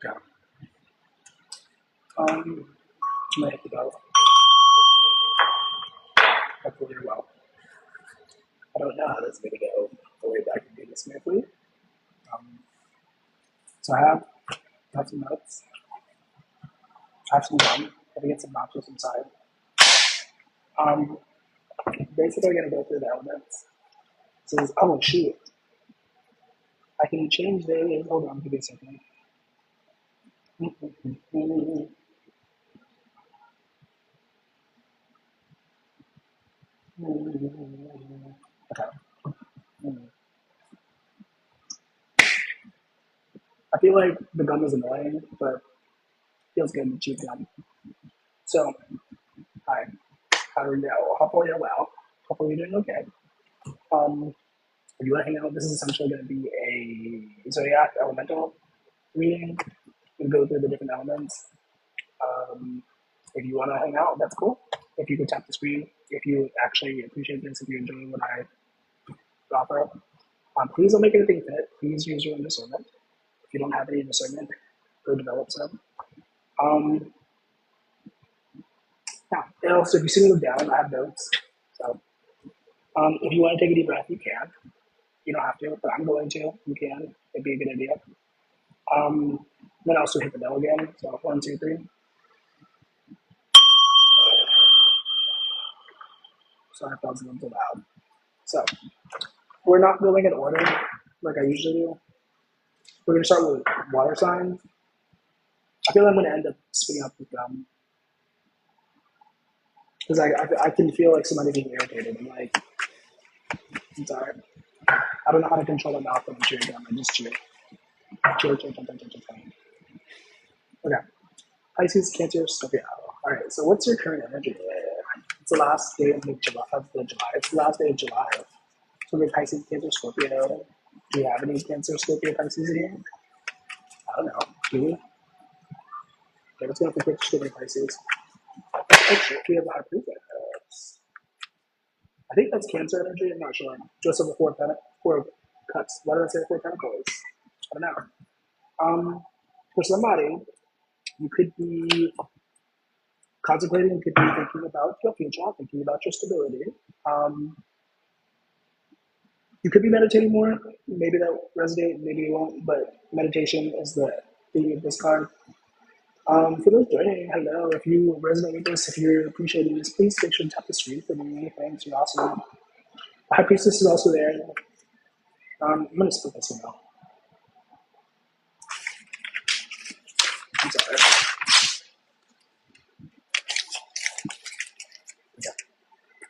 Okay. I'm gonna hit the bell. Hopefully you're well. I don't know how this is gonna go the way that I can do this smoothly. Um, so I have some nuts. I have some gum. I think it's some nachos inside. Um, Basically, we're gonna go through the elements. So, oh shoot, I can change the. Hold on, give me a second. Okay. I feel like the gum is annoying, but feels good to chew gum. So, hi, how are you? Hopefully you're well. Hopefully you're doing okay. Um, if you want to hang out, this is essentially going to be a Zodiac elemental reading. We'll go through the different elements. Um, if you want to hang out, that's cool. If you could tap the screen, if you actually appreciate this, if you enjoy what I offer, please don't make anything fit. Please use your own discernment. If you don't have any discernment, go develop some. Um, yeah. And also, if you see me look down, I have notes. So if you want to take a deep breath, you can. You don't have to, but I'm going to. You can. It'd be a good idea. Then also hit the bell again. So 1, 2, 3. Sorry if that was a little too loud. So we're not going in order like I usually do. We're going to start with water signs. I feel like I'm going to end up spitting up with gum. Because I can feel like somebody being irritated. I'm like, I'm sorry. I don't know how to control my mouth when I'm chewing gum. I just chew. Chew. Okay. Pisces, Cancer, Scorpio. All right. So what's your current energy? It's the last day of July. It's the last day of July. So we have Pisces, Cancer, Scorpio. Do you have any Cancer, Scorpio, Pisces in here? I don't know. Do we? Okay, let's go for quick Scorpio, Pisces. Oh shit, we have a high prefix. I think that's Cancer energy. I'm not sure. Just over four cups. Why did I say 4 pentacles? I don't know. For somebody, you could be contemplating, you could be thinking about your future, thinking about your stability. You could be meditating more. Maybe that will resonate, maybe it won't. But meditation is the theme of this card. For those joining, hello. If you resonate with this, if you're appreciating this, please make sure to tap the screen for me. Thanks, you're awesome. The High Priestess is also there. I'm going to split this one out. I'm sorry. Okay.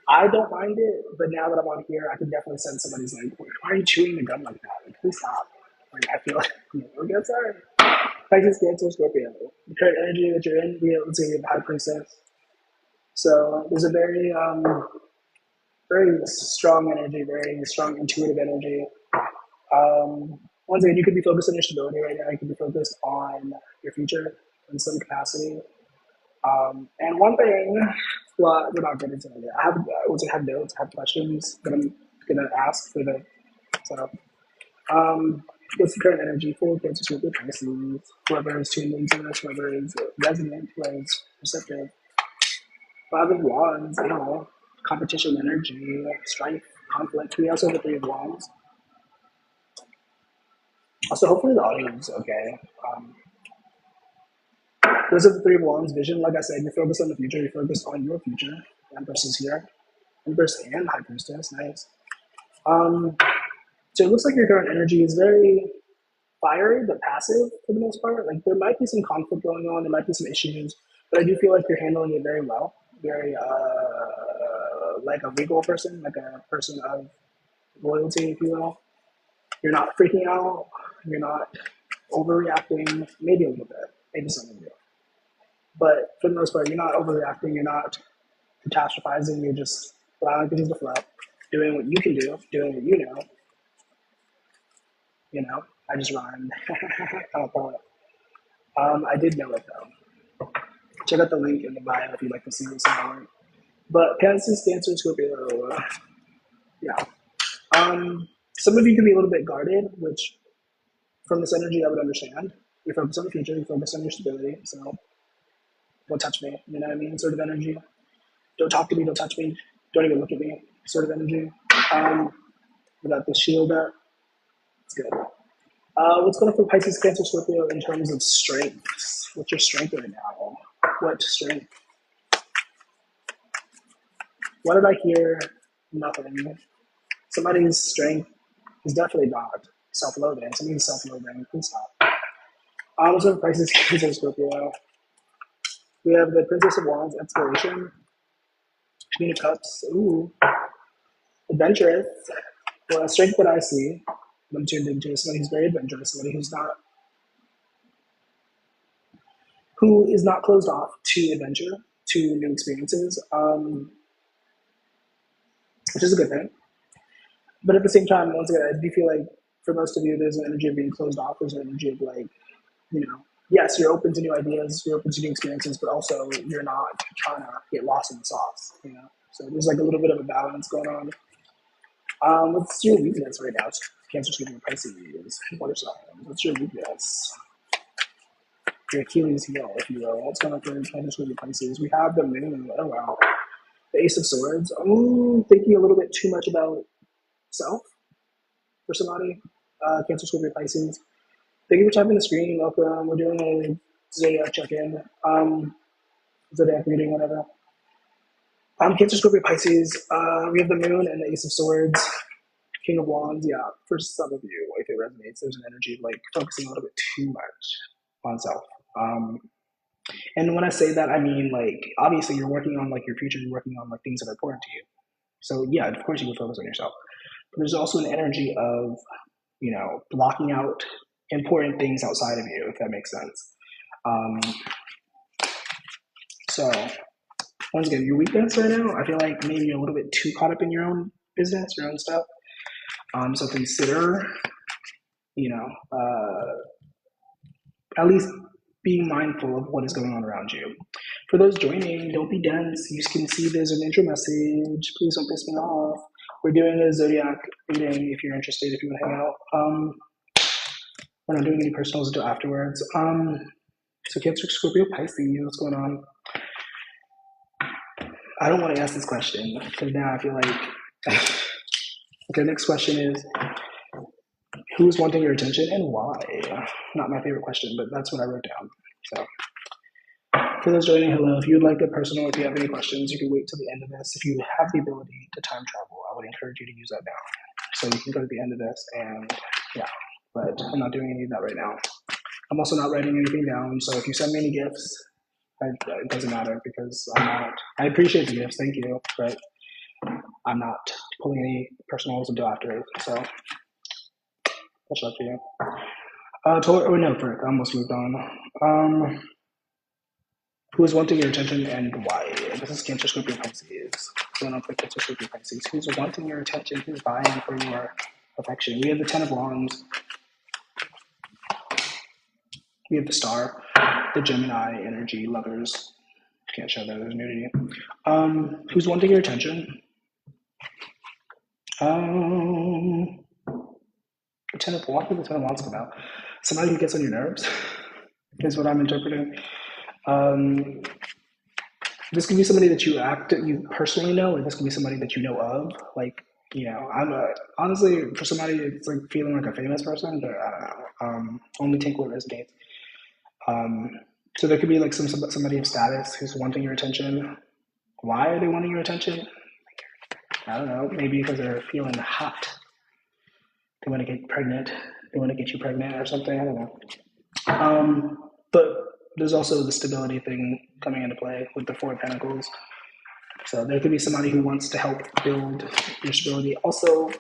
I don't mind it, but now that I'm on here, I can definitely sense somebody's like, why are you chewing the gum like that? Like, please stop. Like, I feel like, okay, sorry. Pisces, Cancer, Scorpio. The current energy that you're in, let's say you have the High Priestess. So there's a very strong energy, very strong intuitive energy. Once again, you could be focused on your stability right now. You could be focused on your future in some capacity. And one thing, well, we're not getting into it yet. I have notes, I have questions that I'm gonna ask for the. So, what's the current energy for Cancer, Scorpio, Pisces? Whoever is tuned into this, whoever is resonant, whoever is receptive. 5 of Wands, competition energy, strife, conflict. We also have the 3 of Wands. Also, hopefully the audio is okay. Those are the 3 of Wands. Vision, like I said, you're focused on the future. You're focused on your future. Empress is here. Empress and High Priestess. Nice. So it looks like your current energy is very fiery but passive for the most part. Like there might be some conflict going on. There might be some issues, but I do feel like you're handling it very well. Very like a regal person, like a person of loyalty, if you will. You're not freaking out. You're not overreacting. Maybe a little bit. Maybe some of you. But for the most part, you're not overreacting. You're not catastrophizing. You're just allowing things to flow, doing what you can do, doing what you know. I just rhymed. I'll call it. I did know it though. Check out the link in the bio if you'd like to see some more. But Pisces, Cancer, Scorpio, yeah. Some of you can be a little bit guarded, which from this energy I would understand. You focus on the future, you focus on your stability. So don't touch me, you know what I mean? Sort of energy. Don't talk to me, don't touch me, don't even look at me, sort of energy. Um, we got the shield up. It's good. What's going on for Pisces, Cancer, Scorpio in terms of strengths? What's your strength right now? What strength? What did I hear? Nothing. Somebody's strength is definitely not self-loathing. Somebody's self-loathing. Please stop. What's going on for Pisces, Cancer, Scorpio? We have the Princess of Wands, Exploration, Queen of Cups. Ooh, adventurous. Well, a strength that I see when tuned into somebody who's very adventurous, somebody who is not closed off to adventure, to new experiences, which is a good thing. But at the same time, once again, I do feel like for most of you, there's an energy of being closed off. There's an energy of like, you know, yes, you're open to new ideas, you're open to new experiences, but also you're not trying to get lost in the sauce, you know. So there's like a little bit of a balance going on. What's your weakness right now? Cancer, Scorpio, Pisces, water signs. What's your weakness? Your Achilles heel, if you will. What's going on for Cancer, Scorpio, Pisces? We have the moon. Oh wow, the Ace of Swords. Thinking a little bit too much about self for somebody. Cancer, Scorpio, Pisces. Thank you for tapping the screen. Welcome. We're doing a Zodiac check-in. Zodiac reading, whatever. Cancer, Scorpio, Pisces. We have the moon and the Ace of Swords. King of Wands, yeah, for some of you, if it resonates, there's an energy of like focusing a little bit too much on self. And when I say that, I mean like obviously you're working on like your future, you're working on like things that are important to you. So yeah, of course you can focus on yourself. But there's also an energy of, you know, blocking out important things outside of you, if that makes sense. So once again, your weakness right now, I feel like maybe you're a little bit too caught up in your own business, your own stuff. So consider, you know, at least being mindful of what is going on around you. For those joining, don't be dense. You can see there's an intro message. Please don't piss me off. We're doing a Zodiac reading if you're interested, if you want to hang out. We're not doing any personals until afterwards. So Cancer, Scorpio, Pisces, what's going on? I don't want to ask this question because now I feel like okay, next question is who's wanting your attention and why? Not my favorite question, but that's what I wrote down. So for those joining, hello. If you'd like a personal, if you have any questions, you can wait till the end of this. If you have the ability to time travel, I would encourage you to use that now. So you can go to the end of this and yeah, but I'm not doing any of that right now. I'm also not writing anything down. So if you send me any gifts, it doesn't matter because I'm not. I appreciate the gifts, thank you, but I'm not pulling any personals until after. So much love to you. No, frick, I almost moved on. Who is wanting your attention and why? This is Cancer, Scorpio, Pisces. Going on for Cancer, Scorpio, Pisces. Who's wanting your attention? Who's vying for your affection? We have the Ten of Wands. We have the Star, the Gemini energy, lovers. Can't show that there's nudity. Who's wanting your attention? The Ten of Wands. What did the Ten of Wands come out? Somebody who gets on your nerves is what I'm interpreting. This can be somebody that you personally know, or this can be somebody that you know of. Like, you know, honestly, for somebody, it's like feeling like a famous person, but I don't know. Only take what resonates. So there could be like somebody of status who's wanting your attention. Why are they wanting your attention? I don't know. Maybe because they're feeling hot. They want to get pregnant. They want to get you pregnant or something. I don't know. But there's also the stability thing coming into play with the Four of Pentacles. So there could be somebody who wants to help build your stability. Also,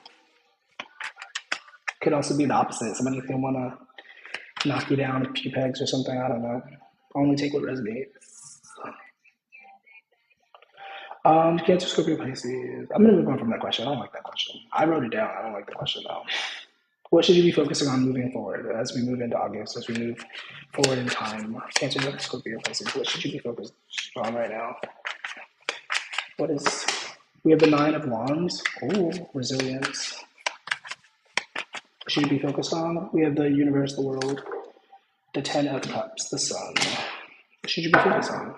could also be the opposite. Somebody who want to knock you down a few pegs or something. I don't know. Only take what resonates. Cancer, Scorpio, Pisces. I'm going to move on from that question. I don't like that question. I wrote it down. I don't like the question though. What should you be focusing on moving forward as we move into August, as we move forward in time? Cancer, Scorpio, Pisces. What should you be focused on right now? We have the Nine of Wands. Oh, resilience. Should you be focused on? We have the universe, the world. The 10 of Cups, the Sun. What should you be focused on?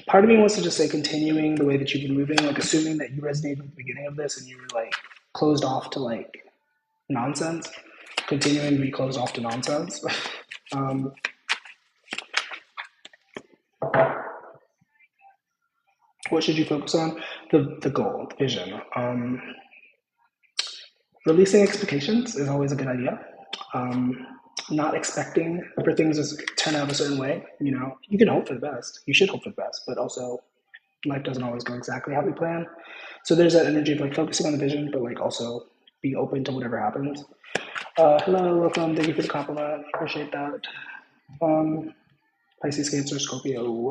Part of me wants to just say continuing the way that you've been moving, like assuming that you resonated with the beginning of this and you were like closed off to like nonsense, continuing to be closed off to nonsense. What should you focus on? The goal, the vision. Releasing expectations is always a good idea. Not expecting for things to turn out a certain way. You know, you can hope for the best. You should hope for the best, but also life doesn't always go exactly how we plan. So there's that energy of like focusing on the vision, but like also be open to whatever happens. Hello, welcome. Thank you for the compliment. Appreciate that. Pisces, Cancer, Scorpio.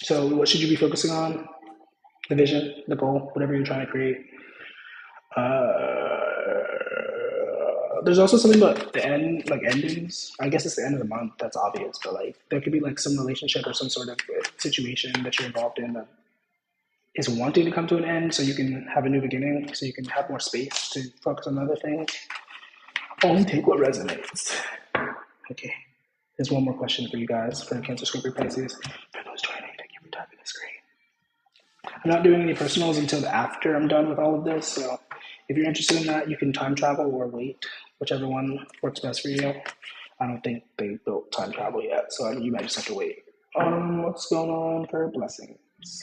So what should you be focusing on? The vision, the goal, whatever you're trying to create. There's also something about the end, like endings. I guess it's the end of the month. That's obvious, but like there could be like some relationship or some sort of situation that you're involved in that is wanting to come to an end, so you can have a new beginning, so you can have more space to focus on other things. Only take what resonates. Okay. There's one more question for you guys, for Cancer, Scorpio, Pisces. For those joining, thank you for tapping the screen. I'm not doing any personals until after I'm done with all of this, so if you're interested in that, you can time travel or wait, whichever one works best for you. I don't think they built time travel yet, so you might just have to wait. What's going on for blessings?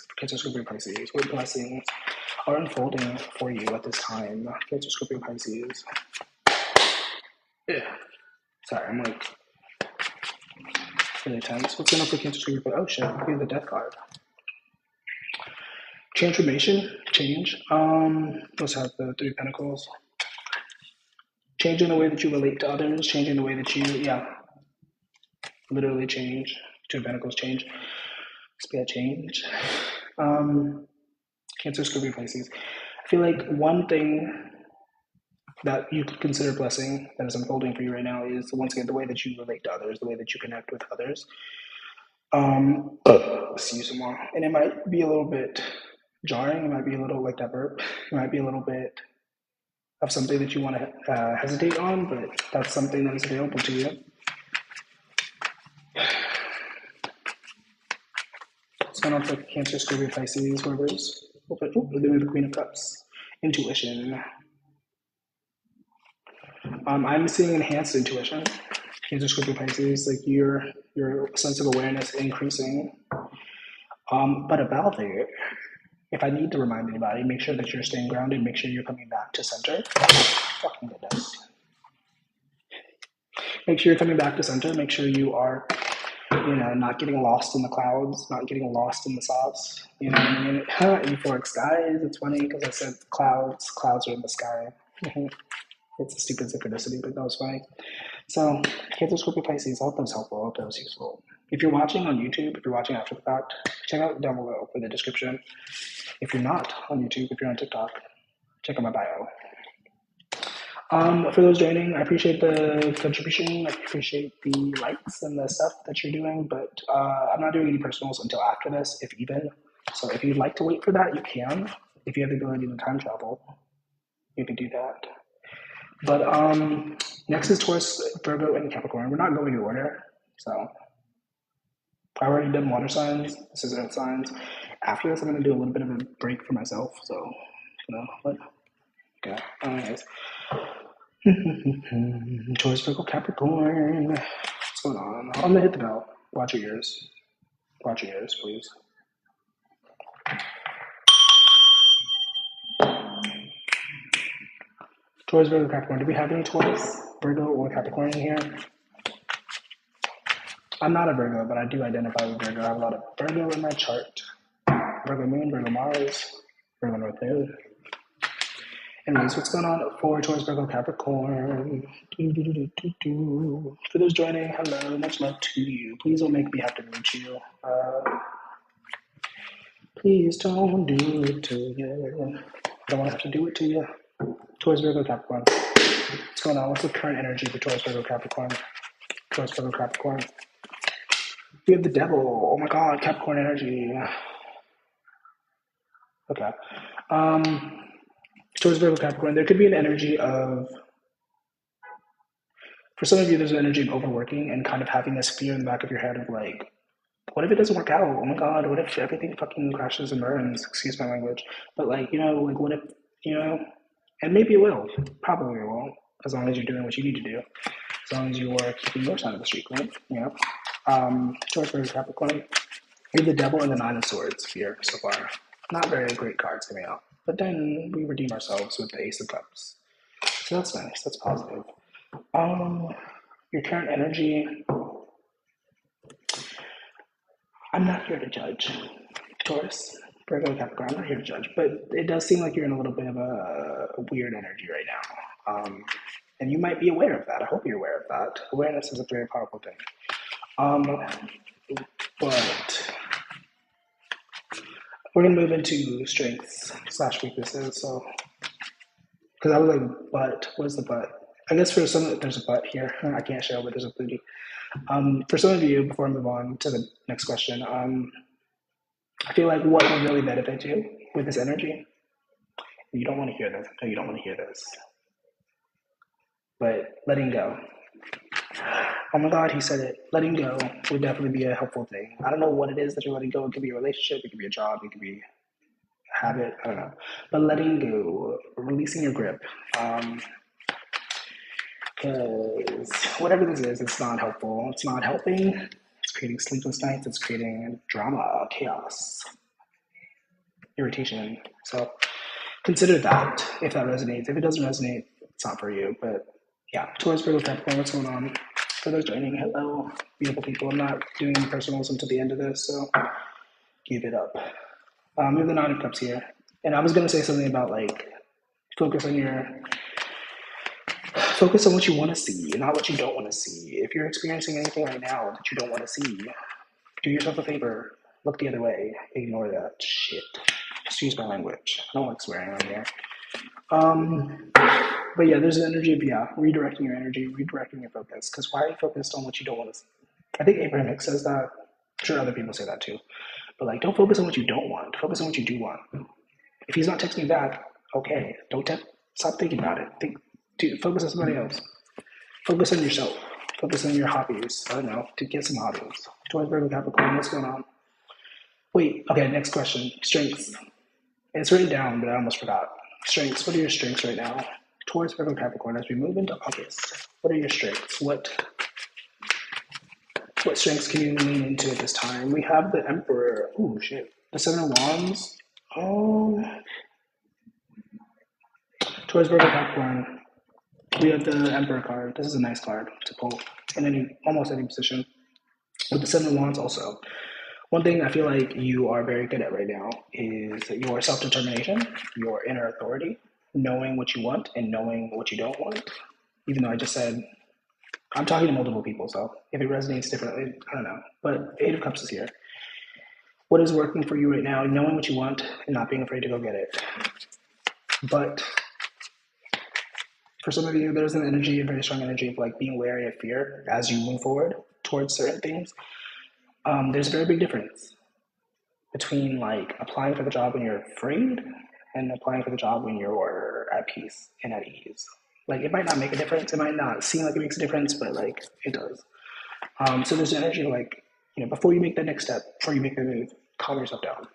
For Cancer, Scorpio, Pisces, what blessings are unfolding for you at this time? Cancer, Scorpio, Pisces. Yeah. Sorry, I'm like really tense. What's going on for Cancer, Scorpio? Oh shit, I gave the Death card. Transformation, change. Let's have the Three of Pentacles. Changing the way that you relate to others, changing the way that you, literally change. Two of Pentacles, change. Spare change. Cancer, Scorpio, Pisces. I feel like one thing that you could consider blessing that is unfolding for you right now is, once again, the way that you relate to others, the way that you connect with others. Let's see some more. And it might be a little bit jarring. It might be a little like that burp. It might be a little bit of something that you want to hesitate on, but that's something that is available to you. What's going on for Cancer, Scorpio, Pisces, reverse? Oh, then we have the Queen of Cups. Intuition. I'm seeing enhanced intuition. Cancer, Scorpio, Pisces, like your sense of awareness increasing. But about it, if I need to remind anybody, make sure that you're staying grounded, make sure you're coming back to center. Fucking goodness. Make sure you're coming back to center, make sure you are, not getting lost in the clouds, not getting lost in the sauce. You know what I mean? Euphoric skies, it's funny because I said clouds are in the sky. It's a stupid synchronicity, but that was funny. So, Cancer, Scorpio, Pisces, I hope that was helpful, I hope that was useful. If you're watching on YouTube, if you're watching after the fact, check out down below for the description. If you're not on YouTube, if you're on TikTok, check out my bio. For those joining, I appreciate the contribution. I appreciate the likes and the stuff that you're doing, but I'm not doing any personals until after this, if even. So if you'd like to wait for that, you can. If you have the ability to time travel, you can do that. But next is Taurus, Virgo, and Capricorn. We're not going in order, so I already done water signs. This is earth signs. After this, I'm going to do a little bit of a break for myself. So, okay. Anyways. Taurus, Virgo, Capricorn. What's going on? I'm gonna hit the bell. Watch your ears. Watch your ears, please. Taurus, Virgo, Capricorn. Do we have any Taurus, Virgo, or Capricorn in here? I'm not a Virgo, but I do identify with Virgo. I have a lot of Virgo in my chart. Virgo Moon, Virgo Mars, Virgo North Node. Anyways, what's going on for Taurus, Virgo, Capricorn? For those joining, hello, much love to you. Please don't make me have to meet you. Please don't do it to you. I don't want to have to do it to you. Taurus, Virgo, Capricorn. What's going on? What's the current energy for Taurus, Virgo, Capricorn? Taurus, Virgo, Capricorn. We have the devil. Oh my god, Capricorn energy. Okay. Taurus, Virgo, Capricorn. There could be an energy of For some of you, there's an energy of overworking and kind of having this fear in the back of your head of like, what if it doesn't work out? Oh my god, what if everything fucking crashes and burns? Excuse my language. But like, like what if, you know, and maybe it will. Probably it won't, as long as you're doing what you need to do. As long as you are keeping your side of the street clean, Taurus versus Capricorn. You're the Devil and the Nine of Swords here so far. Not very great cards coming out. But then we redeem ourselves with the Ace of Cups. So that's nice. That's positive. Your current energy. I'm not here to judge. Taurus, Virgo, Capricorn. I'm not here to judge. But it does seem like you're in a little bit of a weird energy right now. And you might be aware of that. I hope you're aware of that. Awareness is a very powerful thing. But we're gonna move into strengths / weaknesses. So, because I was like, but where's the but? I guess for some, there's a but here. I can't show, but there's a booty. For some of you, before I move on to the next question, I feel like what would really benefit you with this energy. You don't want to hear this. No, you don't want to hear this. But letting go. Oh my God, he said it. Letting go would definitely be a helpful thing. I don't know what it is that you're letting go. It could be a relationship, it could be a job, it could be a habit, I don't know. But letting go, releasing your grip. Because whatever this is, it's not helpful. It's not helping. It's creating sleepless nights. It's creating drama, chaos, irritation. So consider that if that resonates. If it doesn't resonate, it's not for you. But yeah, Taurus, Virgo, Capricorn, what's going on? For those joining, hello, beautiful people. I'm not doing any personals until the end of this, so give it up. We have the Nine of Cups here. And I was going to say something about like focus on what you want to see, not what you don't want to see. If you're experiencing anything right now that you don't want to see, do yourself a favor. Look the other way. Ignore that shit. Excuse my language. I don't like swearing on here. But yeah, there's an energy of redirecting your energy, redirecting your focus. Because why are you focused on what you don't want to see? I think Abraham Hicks says that. I'm sure other people say that too. But like, don't focus on what you don't want. Focus on what you do want. If he's not texting back, okay, stop thinking about it. Focus on somebody else. Focus on yourself. Focus on your hobbies. I don't know, to get some hobbies. Taurus, Virgo, Capricorn, what's going on? Wait, okay, next question. Strengths. It's written down, but I almost forgot. Strengths. What are your strengths right now? Taurus, Virgo, Capricorn. As we move into August, what are your strengths? What strengths can you lean into at this time? We have the Emperor. Oh shit. The Seven of Wands. Taurus, Virgo, Capricorn. We have the Emperor card. This is a nice card to pull in almost any position. With the Seven of Wands also. One thing I feel like you are very good at right now is your self-determination, your inner authority, knowing what you want and knowing what you don't want. Even though I just said, I'm talking to multiple people, so if it resonates differently, I don't know. But Eight of Cups is here. What is working for you right now, knowing what you want and not being afraid to go get it. But for some of you, there's a very strong energy of like being wary of fear as you move forward towards certain things. There's a very big difference between like applying for the job when you're afraid and applying for the job when you're at peace and at ease. Like it might not make a difference. It might not seem like it makes a difference, but like it does. So there's an energy like, before you make the next step, before you make the move, calm yourself down.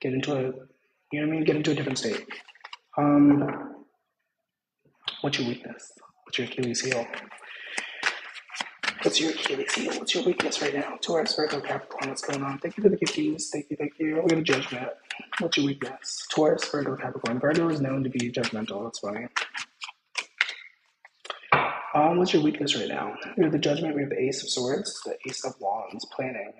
Get into Get into a different state. What's your weakness? What's your Achilles heel? What's your Achilles heel? What's your weakness right now? Taurus, Virgo, Capricorn, what's going on? Thank you for the gifties. Thank you. We're going to judgment. What's your weakness? Taurus, Virgo, Capricorn. Virgo is known to be judgmental. That's funny. What's your weakness right now? We have the Judgment. We have the Ace of Swords, the Ace of Wands, planning.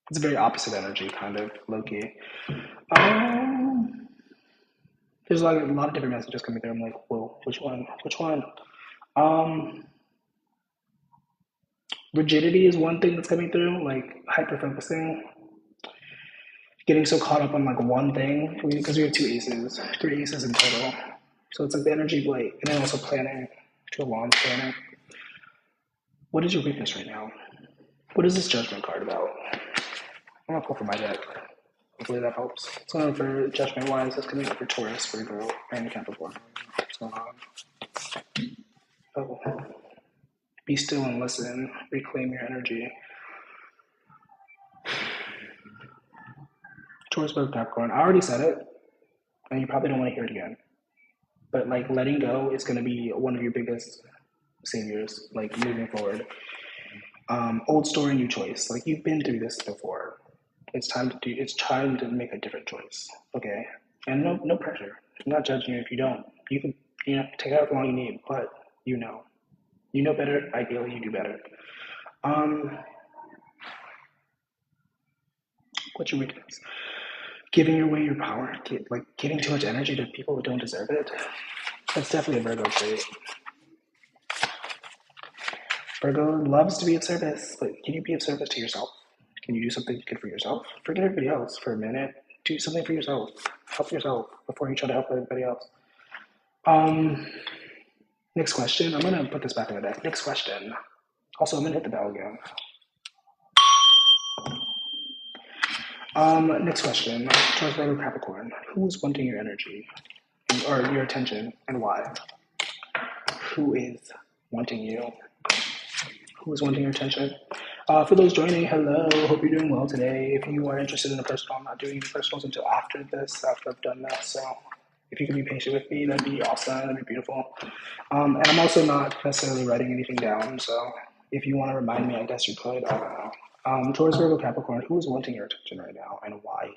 It's a very opposite energy, kind of, low-key. There's a lot of different messages coming through. I'm like, whoa, which one? Rigidity is one thing that's coming through, like hyper-focusing. Getting so caught up on like one thing, because we have 3 aces in total. So it's like the energy of like, and then also planning, 2 of Wands planning. What is your weakness right now? What is this Judgment card about? I'm gonna pull from my deck. Hopefully that helps. What's going on for Judgment wise? That's coming up for Taurus, Virgo, and Capricorn. What's going on? Oh, be still and listen. Reclaim your energy. Taurus, Virgo, Capricorn. I already said it, and you probably don't want to hear it again. But like letting go is going to be one of your biggest saviors, like moving forward. Old story, new choice. Like you've been through this before. It's time to do. It's time to make a different choice. Okay, and no pressure. I'm not judging you if you don't. You can take out how long you need, but you know better. Ideally, you do better. Um, what's your weakness? Giving away your power, like giving too much energy to people who don't deserve it. That's definitely a Virgo trait. Virgo loves to be of service, but can you be of service to yourself? Can you do something good for yourself? Forget everybody else for a minute. Do something for yourself. Help yourself before you try to help everybody else. Um, Next question. I'm gonna put this back in the deck. Next question. Also, I'm gonna hit the bell again. Next question. Taurus, Virgo, Capricorn. Who is wanting your energy or your attention, and why? Who is wanting you? Who is wanting your attention? For those joining, hello. Hope you're doing well today. If you are interested in a personal, I'm not doing any personals until after this, after I've done that. So if you can be patient with me, that'd be awesome. That'd be beautiful. And I'm also not necessarily writing anything down. So if you want to remind me, I guess you could. I don't know. Taurus, Virgo, Capricorn. Who is wanting your attention right now, and why?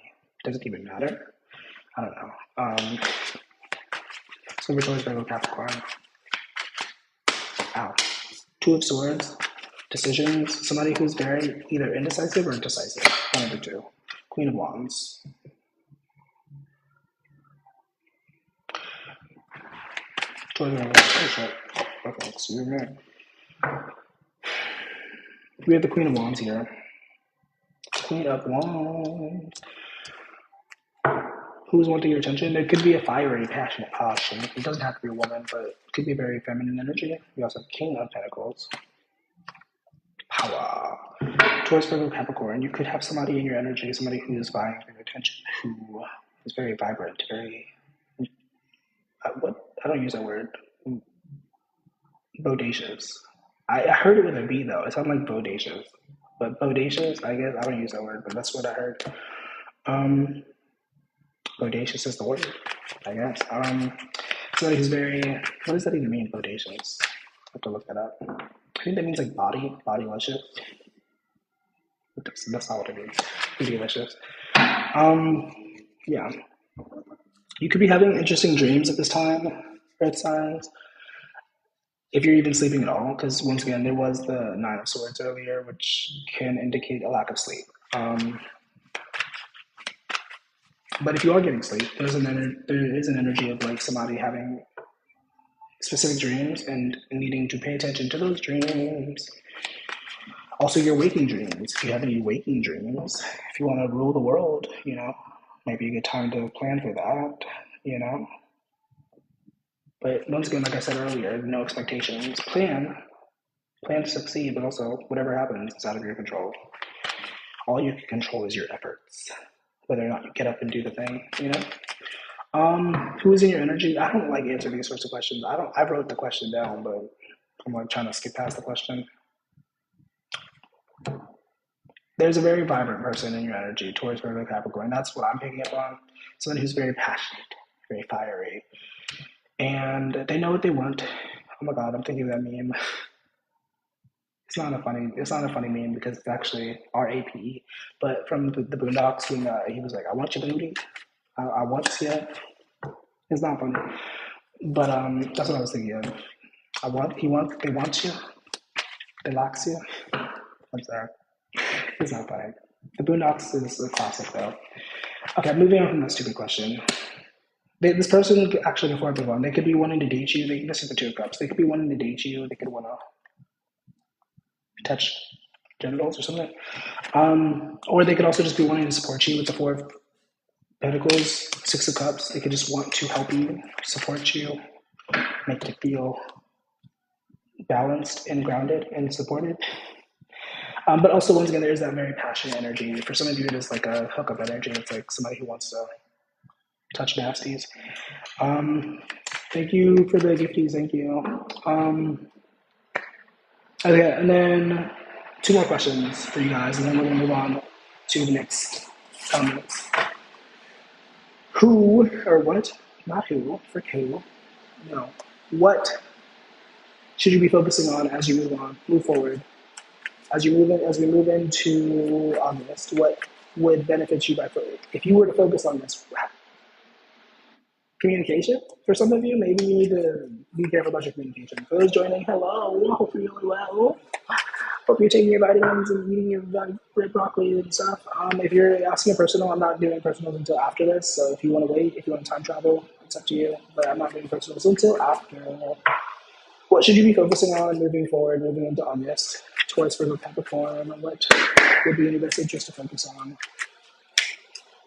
Does it even matter? I don't know. So we're Taurus, Virgo, Capricorn. Ow. Two of Swords. Decisions. Somebody who's very either indecisive or decisive. One of the two. Queen of Wands. Taurus, Virgo. Oh shit. Okay, excuse me. We have the Queen of Wands here. Queen of Wands. Who's wanting your attention? It could be a fiery, passionate passion. It doesn't have to be a woman, but it could be a very feminine energy. We also have King of Pentacles. Power. Taurus, Virgo, Capricorn. You could have somebody in your energy, somebody who is vying for your attention, who is very vibrant, very. What? I don't use that word. Bodacious. I heard it with a B though. It sounded like bodacious. But bodacious, I guess I don't use that word, but that's what I heard. Bodacious is the word, I guess. Somebody who's very, what does that even mean, bodacious? I have to look that up. I think that means like bodylicious. That's not what it means. Bootylicious. Yeah. You could be having interesting dreams at this time, red signs. If you're even sleeping at all, because once again, there was the Nine of Swords earlier, which can indicate a lack of sleep. But if you are getting sleep, there is an energy of like somebody having specific dreams and needing to pay attention to those dreams. Also, your waking dreams. If you have any waking dreams, if you want to rule the world, maybe a good time to plan for that, But once again, like I said earlier, no expectations. Plan to succeed, but also whatever happens is out of your control. All you can control is your efforts, whether or not you get up and do the thing, Who is in your energy? I don't like answering these sorts of questions. I wrote the question down, but I'm like trying to skip past the question. There's a very vibrant person in your energy, Taurus, Virgo, Capricorn. That's what I'm picking up on. Someone who's very passionate, very fiery, and they know what they want. Oh my God, I'm thinking of that meme. It's not a funny meme because it's actually RAPE, but from the Boondocks when he was like, "I want your booty, I want you." It's not funny, but that's what I was thinking of. They want you, they likes you. I'm sorry, it's not funny. The Boondocks is a classic though. Okay, moving on from that stupid question. This person, actually, before I move on, they could be wanting to date you. This is the Two of Cups. They could be wanting to date you. They could want to touch genitals or something. Or they could also just be wanting to support you with the Four of Pentacles, Six of Cups. They could just want to help you, support you, make you feel balanced and grounded and supported. But also, once again, there's that very passionate energy. For some of you, it is like a hookup energy. It's like somebody who wants to touch nasties. Thank you for the gifties. Thank you. Okay, and then two more questions for you guys, and then we're gonna move on to the next comments. Who or what? Not who. For who? No. What should you be focusing on as you move forward? As we move into August, what would benefit you by if you were to focus on this? Communication. For some of you, maybe you need to be careful about your communication. For those joining, hello, hope you're doing well. Hope you're taking your vitamins and eating your red broccoli and stuff. If you're asking a personal, I'm not doing personals until after this. So if you want to wait, if you want to time travel, it's up to you. But I'm not doing personals until after. What should you be focusing on moving forward, moving into August? Taurus, Virgo, Capricorn. What would be in your best interest to focus on?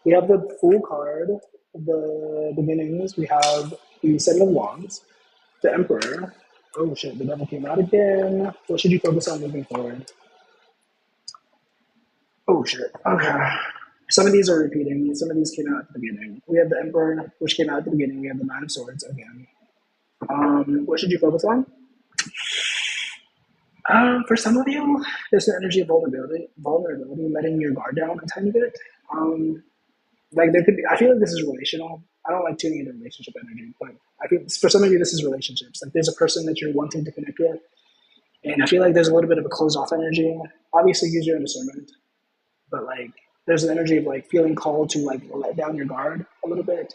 We have the Fool card, the beginnings. We have the Seven of Wands, the Emperor. Oh shit, the devil came out again. What should you focus on moving forward? Oh shit. Okay. Some of these are repeating. Some of these came out at the beginning. We have the Emperor, which came out at the beginning. We have the Nine of Swords again. What should you focus on? For some of you, there's an energy of vulnerability, letting your guard down a tiny bit. Like there could be, I feel like this is relational. I don't like tuning into relationship energy, but I feel for some of you this is relationships. Like there's a person that you're wanting to connect with, and I feel like there's a little bit of a closed off energy. Obviously, use your own discernment, but like there's an energy of like feeling called to like let down your guard a little bit.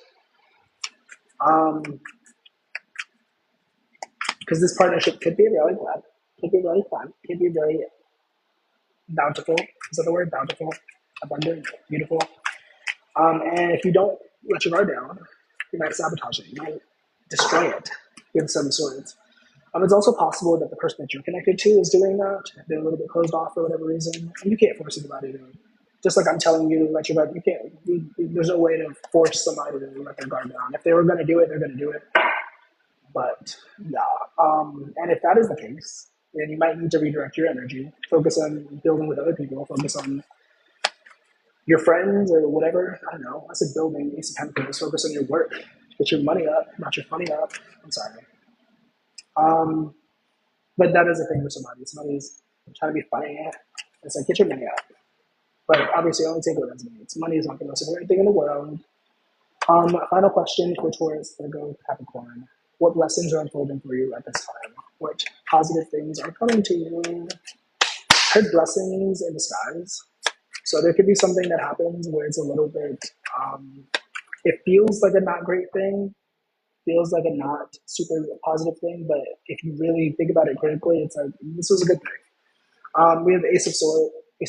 Because this partnership could be really good, could be really fun, could be really bountiful. Is that the word? Bountiful, abundant, beautiful. And if you don't let your guard down, you might sabotage it. You might destroy it with some swords. It's also possible that the person that you're connected to is doing that. They're a little bit closed off for whatever reason, and you can't force anybody to. Just like I'm telling you to let your guard, you can't. There's no way to force somebody to let their guard down. If they were going to do it, they're going to do it. But yeah, and if that is the case, then you might need to redirect your energy. Focus on building with other people. Focus on your friends or whatever. I don't know. I said building, Ace of Pentacles. Focus on your work. Get your money up, not your funny up. I'm sorry. But that is a thing for somebody. Somebody's trying to be funny. It's like, get your money up. But obviously, only take what resonates. Money is not the most important thing in the world. Final question for Taurus, Virgo, Capricorn. What blessings are unfolding for you at this time? What positive things are coming to you? Heard blessings in disguise. So there could be something that happens where it's a little bit, it feels like a not great thing, feels like a not super positive thing, but if you really think about it critically, it's like, this was a good thing. We have the Ace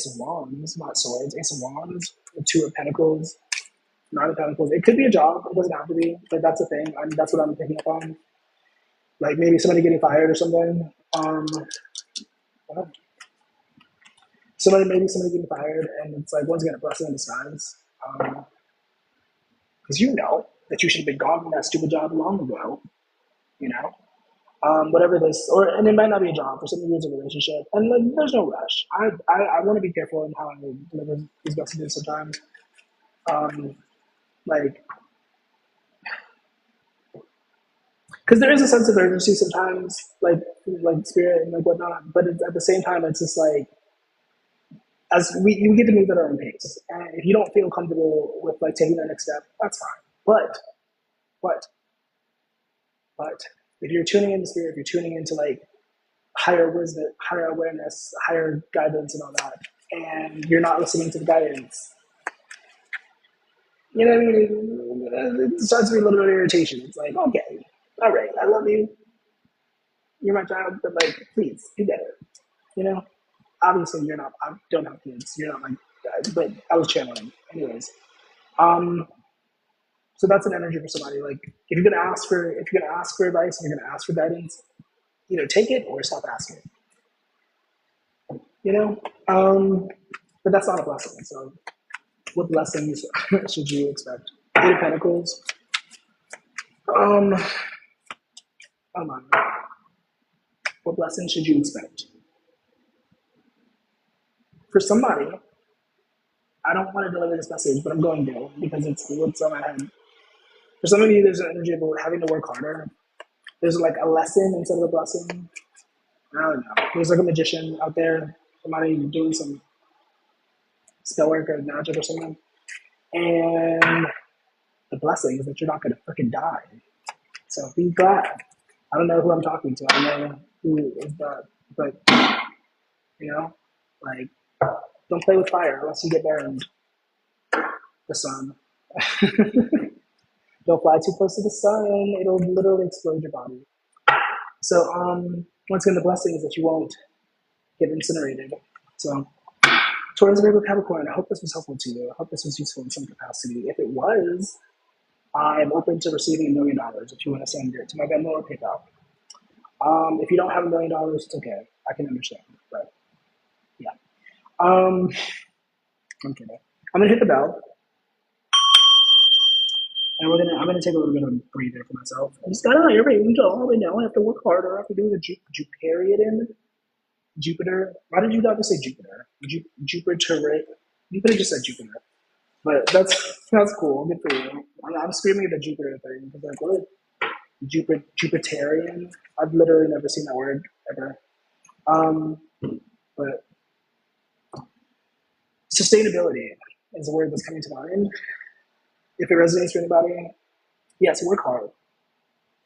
of Wands, not swords, Ace of Wands, the Two of Pentacles, Nine of Pentacles. It could be a job, it doesn't have to be, but that's a thing. That's what I'm picking up on. Like maybe somebody getting fired or something. Maybe somebody getting fired, and it's like, once again, a blessing in disguise. Because you know that you should have been gone from that stupid job long ago, you know? Whatever this, and it might not be a job, for some of you it's a relationship, and like, there's no rush. I want to be careful in how I deliver these messages sometimes. Like, because there is a sense of urgency sometimes, like spirit and like whatnot, but it's, at the same time, it's just like, you get to move at our own pace. And if you don't feel comfortable with like taking that next step, that's fine. But if you're tuning into spirit, if you're tuning into like higher wisdom, higher awareness, higher guidance, and all that, and you're not listening to the guidance, you know what I mean? It starts to be a little bit of irritation. It's like, okay, all right, I love you, you're my child, but like, please do better. You know, obviously you're not. I don't have kids. You're not like that, but I was channeling, anyways. So that's an energy for somebody. Like, if you're gonna ask for advice, if you're gonna ask for guidance, either take it or stop asking. You know, but that's not a blessing. So, what blessings should you expect? Eight of Pentacles. Oh my. What blessings should you expect? For somebody, I don't want to deliver this message, but I'm going to because it's what's on my head. For some of you, there's an energy of having to work harder. there's like a lesson instead of a blessing. I don't know. There's like a magician out there, somebody doing some spell work or magic or something, and the blessing is that you're not gonna freaking die. So be glad. I don't know who I'm talking to. I don't know who is that, but you know, like don't play with fire unless you get burned. The sun. Don't fly too close to the sun; it'll literally explode your body. So, once again, the blessing is that you won't get incinerated. So, Taurus, Virgo, Capricorn. I hope this was helpful to you. I hope this was useful in some capacity. If it was, I'm open to receiving $1,000,000 if you want to send it to my Venmo or PayPal. If you don't have $1,000,000, it's okay. I can understand. But yeah, I'm kidding. I'm gonna hit the bell, and I'm gonna take a little bit of a breather for myself. I just got out here, angel, and now I have to work harder. I have to do the Jupiter. Why did you not just say Jupiter? Jupiter. You could have just said Jupiter. But that's cool. Good for you. I'm screaming at the Jupiter thing because like what? Jupiterian. I've literally never seen that word ever. But sustainability is a word that's coming to mind. If it resonates for anybody, yes, work hard.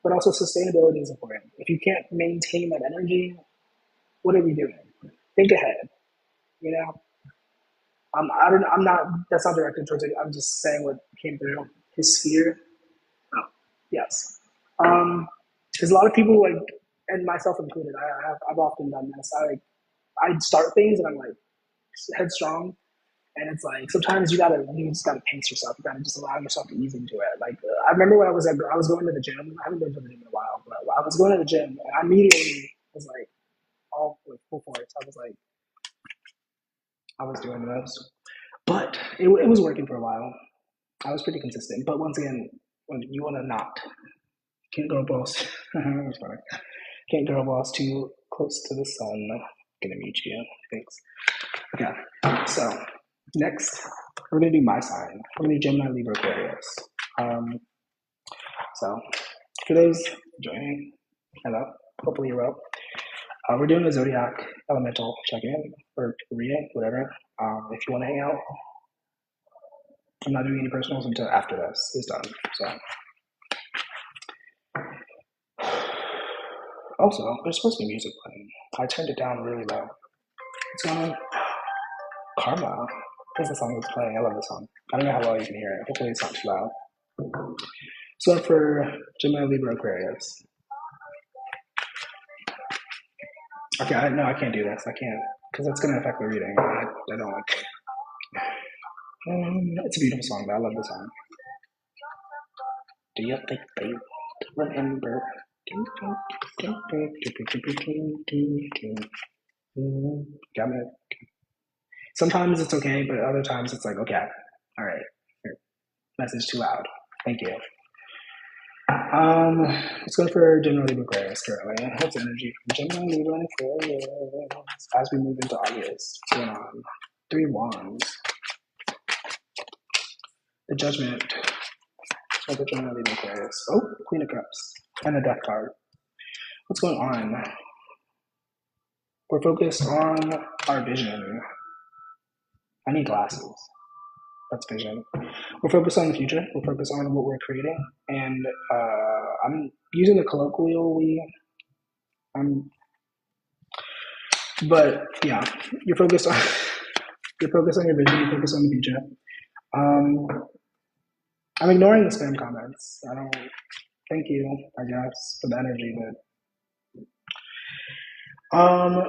But also sustainability is important. If you can't maintain that energy, what are we doing? Think ahead. You know, I'm not. That's not directed towards it. I'm just saying what came through his sphere. Oh, yes. Because a lot of people like, and myself included, I've often done this. I start things and I'm like headstrong, and it's like sometimes you just gotta pace yourself. You gotta just allow yourself to ease into it. Like I remember when I was going to the gym. I haven't been to the gym in a while, but I was going to the gym and I immediately was like all like full force. I was doing this, but it was working for a while. I was pretty consistent. But once again, when you want to not, can't girl boss. That's funny. Can't girl boss too close to the sun. Gonna mute you. Thanks. Okay. So next, we're gonna do my sign. We're gonna do Gemini, Libra, Aquarius. So for those joining, hello. Hopefully you're well. We're doing a Zodiac elemental check-in or reading, whatever. If you want to hang out, I'm not doing any personals until after this is done. So, also, there's supposed to be music playing. I turned it down really low. What's going on? Karma is the song that's playing. I love this song. I don't know how well you can hear it. Hopefully, it's not too loud. So for Gemini, Libra, Aquarius. Okay, I can't do this. I can't because it's going to affect the reading. I don't like. It's a beautiful song, but I love the song. Do you think they remember? Got it. Sometimes it's okay, but other times it's like, okay, all right, your message too loud. Thank you. Let's go for Gemini, Libra, Aquarius currently. What's energy from Gemini, Libra, and Aquarius as we move into August? What's going on? 3 Wands. The Judgment. Let's go for Gemini, Libra, Aquarius. Oh, Queen of Cups. And the Death card. What's going on? We're focused on our vision. I need glasses. That's vision. We're focused on the future. We're focused on what we're creating. And I'm using the colloquial we. But yeah, you're focused on your vision. You're focused on the future. I'm ignoring the spam comments. I don't. Thank you, I guess, for the energy, but.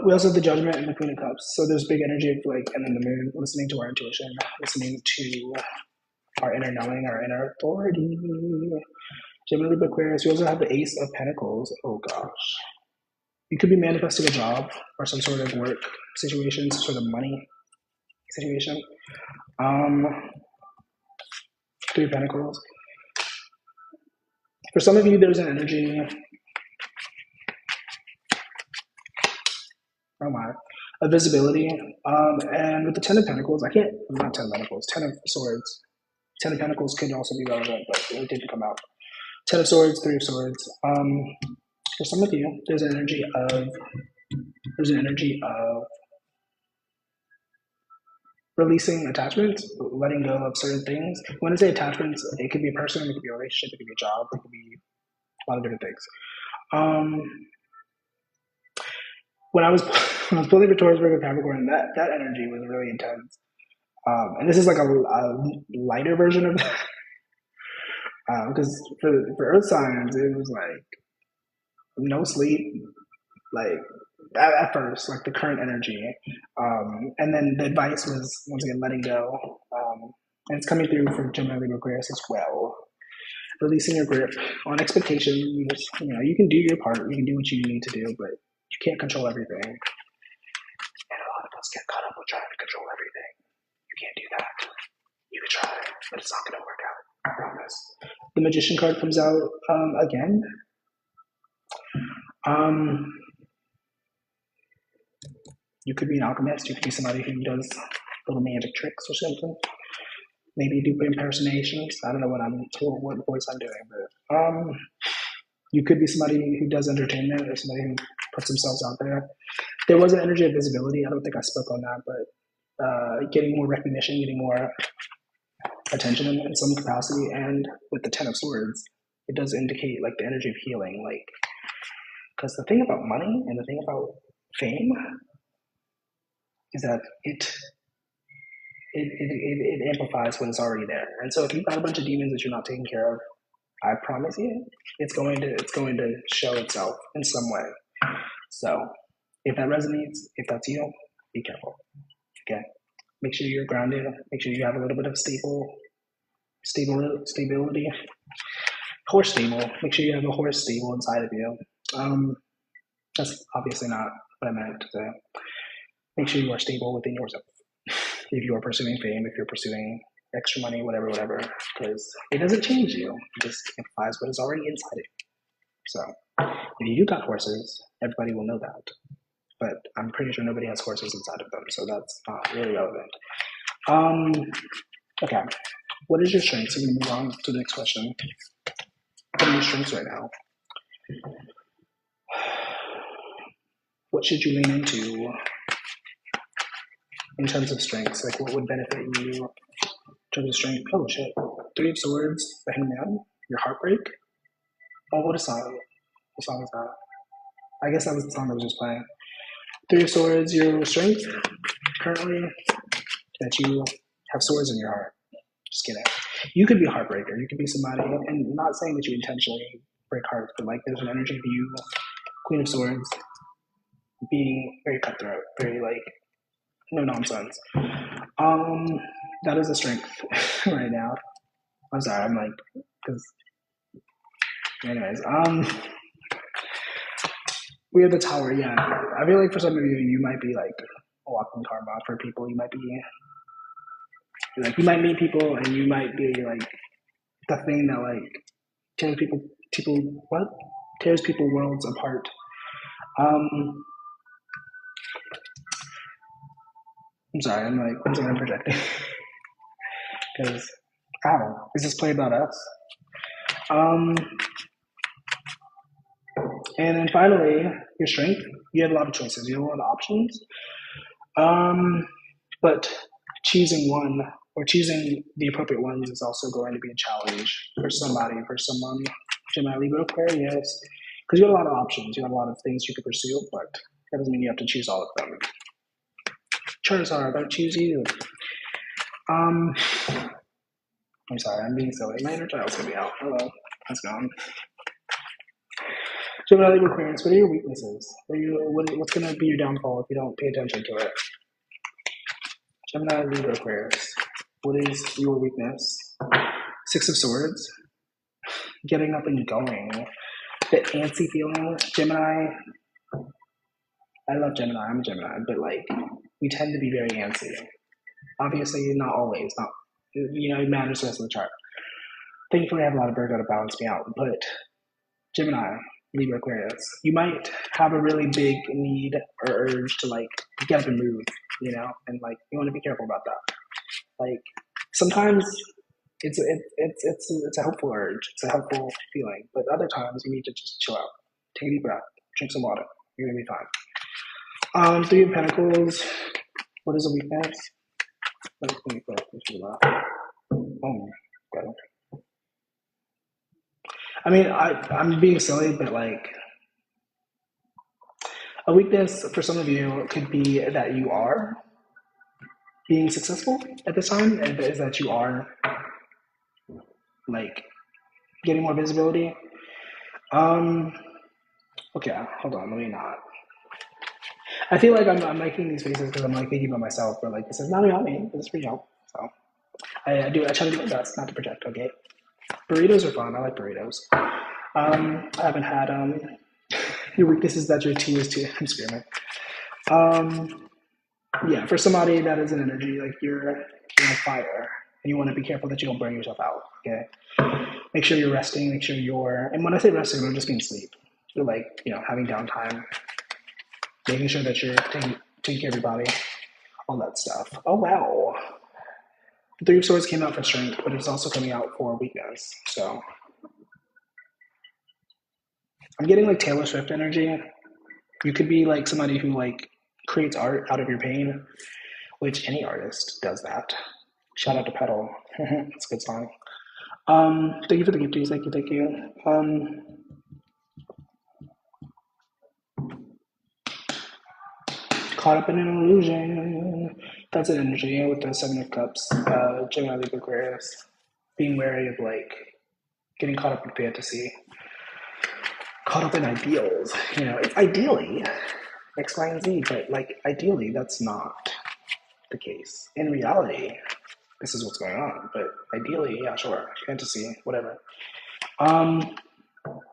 We also have the Judgment and the Queen of Cups. So there's big energy of like, and then the Moon, listening to our intuition, listening to our inner knowing, our inner authority. Gemini, Libra, Aquarius. We also have the Ace of Pentacles. Oh gosh. You could be manifesting a job or some sort of work situation, some sort of money situation. 3 of Pentacles. For some of you, there's an energy. Oh my. Of visibility. And with the 10 of Pentacles, not 10 of Pentacles, 10 of Swords. 10 of Pentacles could also be relevant, but it didn't come out. 10 of Swords, 3 of Swords. For some of you, there's an energy of releasing attachments, letting go of certain things. When I say attachments, it could be a person, it could be a relationship, it could be a job, it could be a lot of different things. When I was when I was building for Taurus, Virgo, Capricorn, that energy was really intense. And this is like a lighter version of that, because for Earth signs, it was like no sleep, like at first, like the current energy, and then the advice was once again letting go, and it's coming through for Gemini, Libra, Aquarius as well. Releasing your grip on expectations. You can do your part, you can do what you need to do, but you can't control everything. And a lot of us get caught up with trying to control everything. You can't do that. You can try, but it's not going to work out. I promise. The Magician card comes out again. You could be an alchemist. You could be somebody who does little magic tricks or something. Maybe do impersonations. I don't know what voice I'm doing, but you could be somebody who does entertainment or somebody who puts themselves out there. There was an energy of visibility. I don't think I spoke on that, but getting more recognition, getting more attention in some capacity. And with the Ten of Swords, it does indicate like the energy of healing. Like, because the thing about money and the thing about fame is that it amplifies what is already there. And so if you've got a bunch of demons that you're not taking care of, I promise you, it's going to show itself in some way. So if that resonates, if that's you, be careful. Okay. Make sure you're grounded. Make sure you have a little bit of stability. Horse stable. Make sure you have a horse stable inside of you. That's obviously not what I meant to say. Make sure you are stable within yourself. If you are pursuing fame, if you're pursuing extra money, whatever, because it doesn't change you. It just amplifies what is already inside of you. So if you do got horses, everybody will know that. But I'm pretty sure nobody has horses inside of them, so that's not really relevant. Okay. What is your strength? So we're going to move on to the next question. What are your strengths right now? What should you lean into in terms of strengths? Like, what would benefit you in terms of strength? Oh, shit. Three of Swords, the Hangman, your Heartbreak. Oh, what a song. What song is that? I guess that was the song I was just playing. Three of Swords, your strength currently, that you have swords in your heart. Just kidding. You could be a heartbreaker. You could be somebody, and not saying that you intentionally break hearts, but like there's an energy of you, Queen of Swords, being very cutthroat, very like, no nonsense. That is a strength right now. I'm sorry, I'm like, because, anyways, we have the Tower, yeah. I feel like for some of you, you might be like a walking karma. For people, you might be like, you might meet people and you might be like the thing that like tears people worlds apart. I'm sorry, I'm like, once again, I'm projecting. Because, I don't know, is this play about us? And then finally, your strength. You have a lot of choices. You have a lot of options. But choosing one or choosing the appropriate ones is also going to be a challenge for somebody, for someone. Gemini, Libra, Aquarius. Because you have a lot of options. You have a lot of things you could pursue, but that doesn't mean you have to choose all of them. Charizard, I choose you. I'm sorry, I'm being silly. My inner child's gonna be out. Hello, how's it going? Gemini, Libra, Aquarius, what are your weaknesses? What's going to be your downfall if you don't pay attention to it? Gemini, Libra, Aquarius, what is your weakness? Six of Swords, getting up and going. The antsy feeling. Gemini, I love Gemini, I'm a Gemini, but like, we tend to be very antsy. Obviously, not always, it matters the rest of the chart. Thankfully, I have a lot of Virgo to balance me out, but Gemini, Libra, Aquarius, you might have a really big need or urge to like get up and move, and like you want to be careful about that. Like sometimes it's a helpful urge, it's a helpful feeling, but other times you need to just chill out, Take a deep breath. Drink some water. You're gonna be fine. Three of Pentacles. What is a weakness? What is a weakness? Oh, God. I mean, I'm being silly, but like a weakness for some of you could be that you are being successful at this time, and is that you are like getting more visibility. Okay, hold on, let me not. I feel like I'm making these faces because I'm like thinking about myself, but like this is not about me. This is for y'all. So I try to do my best not to project. Okay, burritos are fun. I like burritos. I haven't had your weakness is that your tea is too. I'm screaming. Yeah, for somebody that is an energy like you're on fire, and you want to be careful that you don't burn yourself out. Okay, make sure you're resting. Make sure you're, and when I say resting, I'm just mean sleep. You're like having downtime, making sure that you're taking care of your body, all that stuff. Oh wow. The Three of Swords came out for strength, but it's also coming out for weakness. So I'm getting like Taylor Swift energy. You could be like somebody who like creates art out of your pain, which any artist does that. Shout out to Pedal. It's a good song. Thank you for the gifties. Thank you. Caught up in an illusion. That's an energy with the Seven of Cups. Gemini, Libra, Aquarius. Being wary of like getting caught up in fantasy. Caught up in ideals. It's ideally X, Y, and Z, but like ideally that's not the case. In reality, this is what's going on. But ideally, yeah, sure. Fantasy, whatever.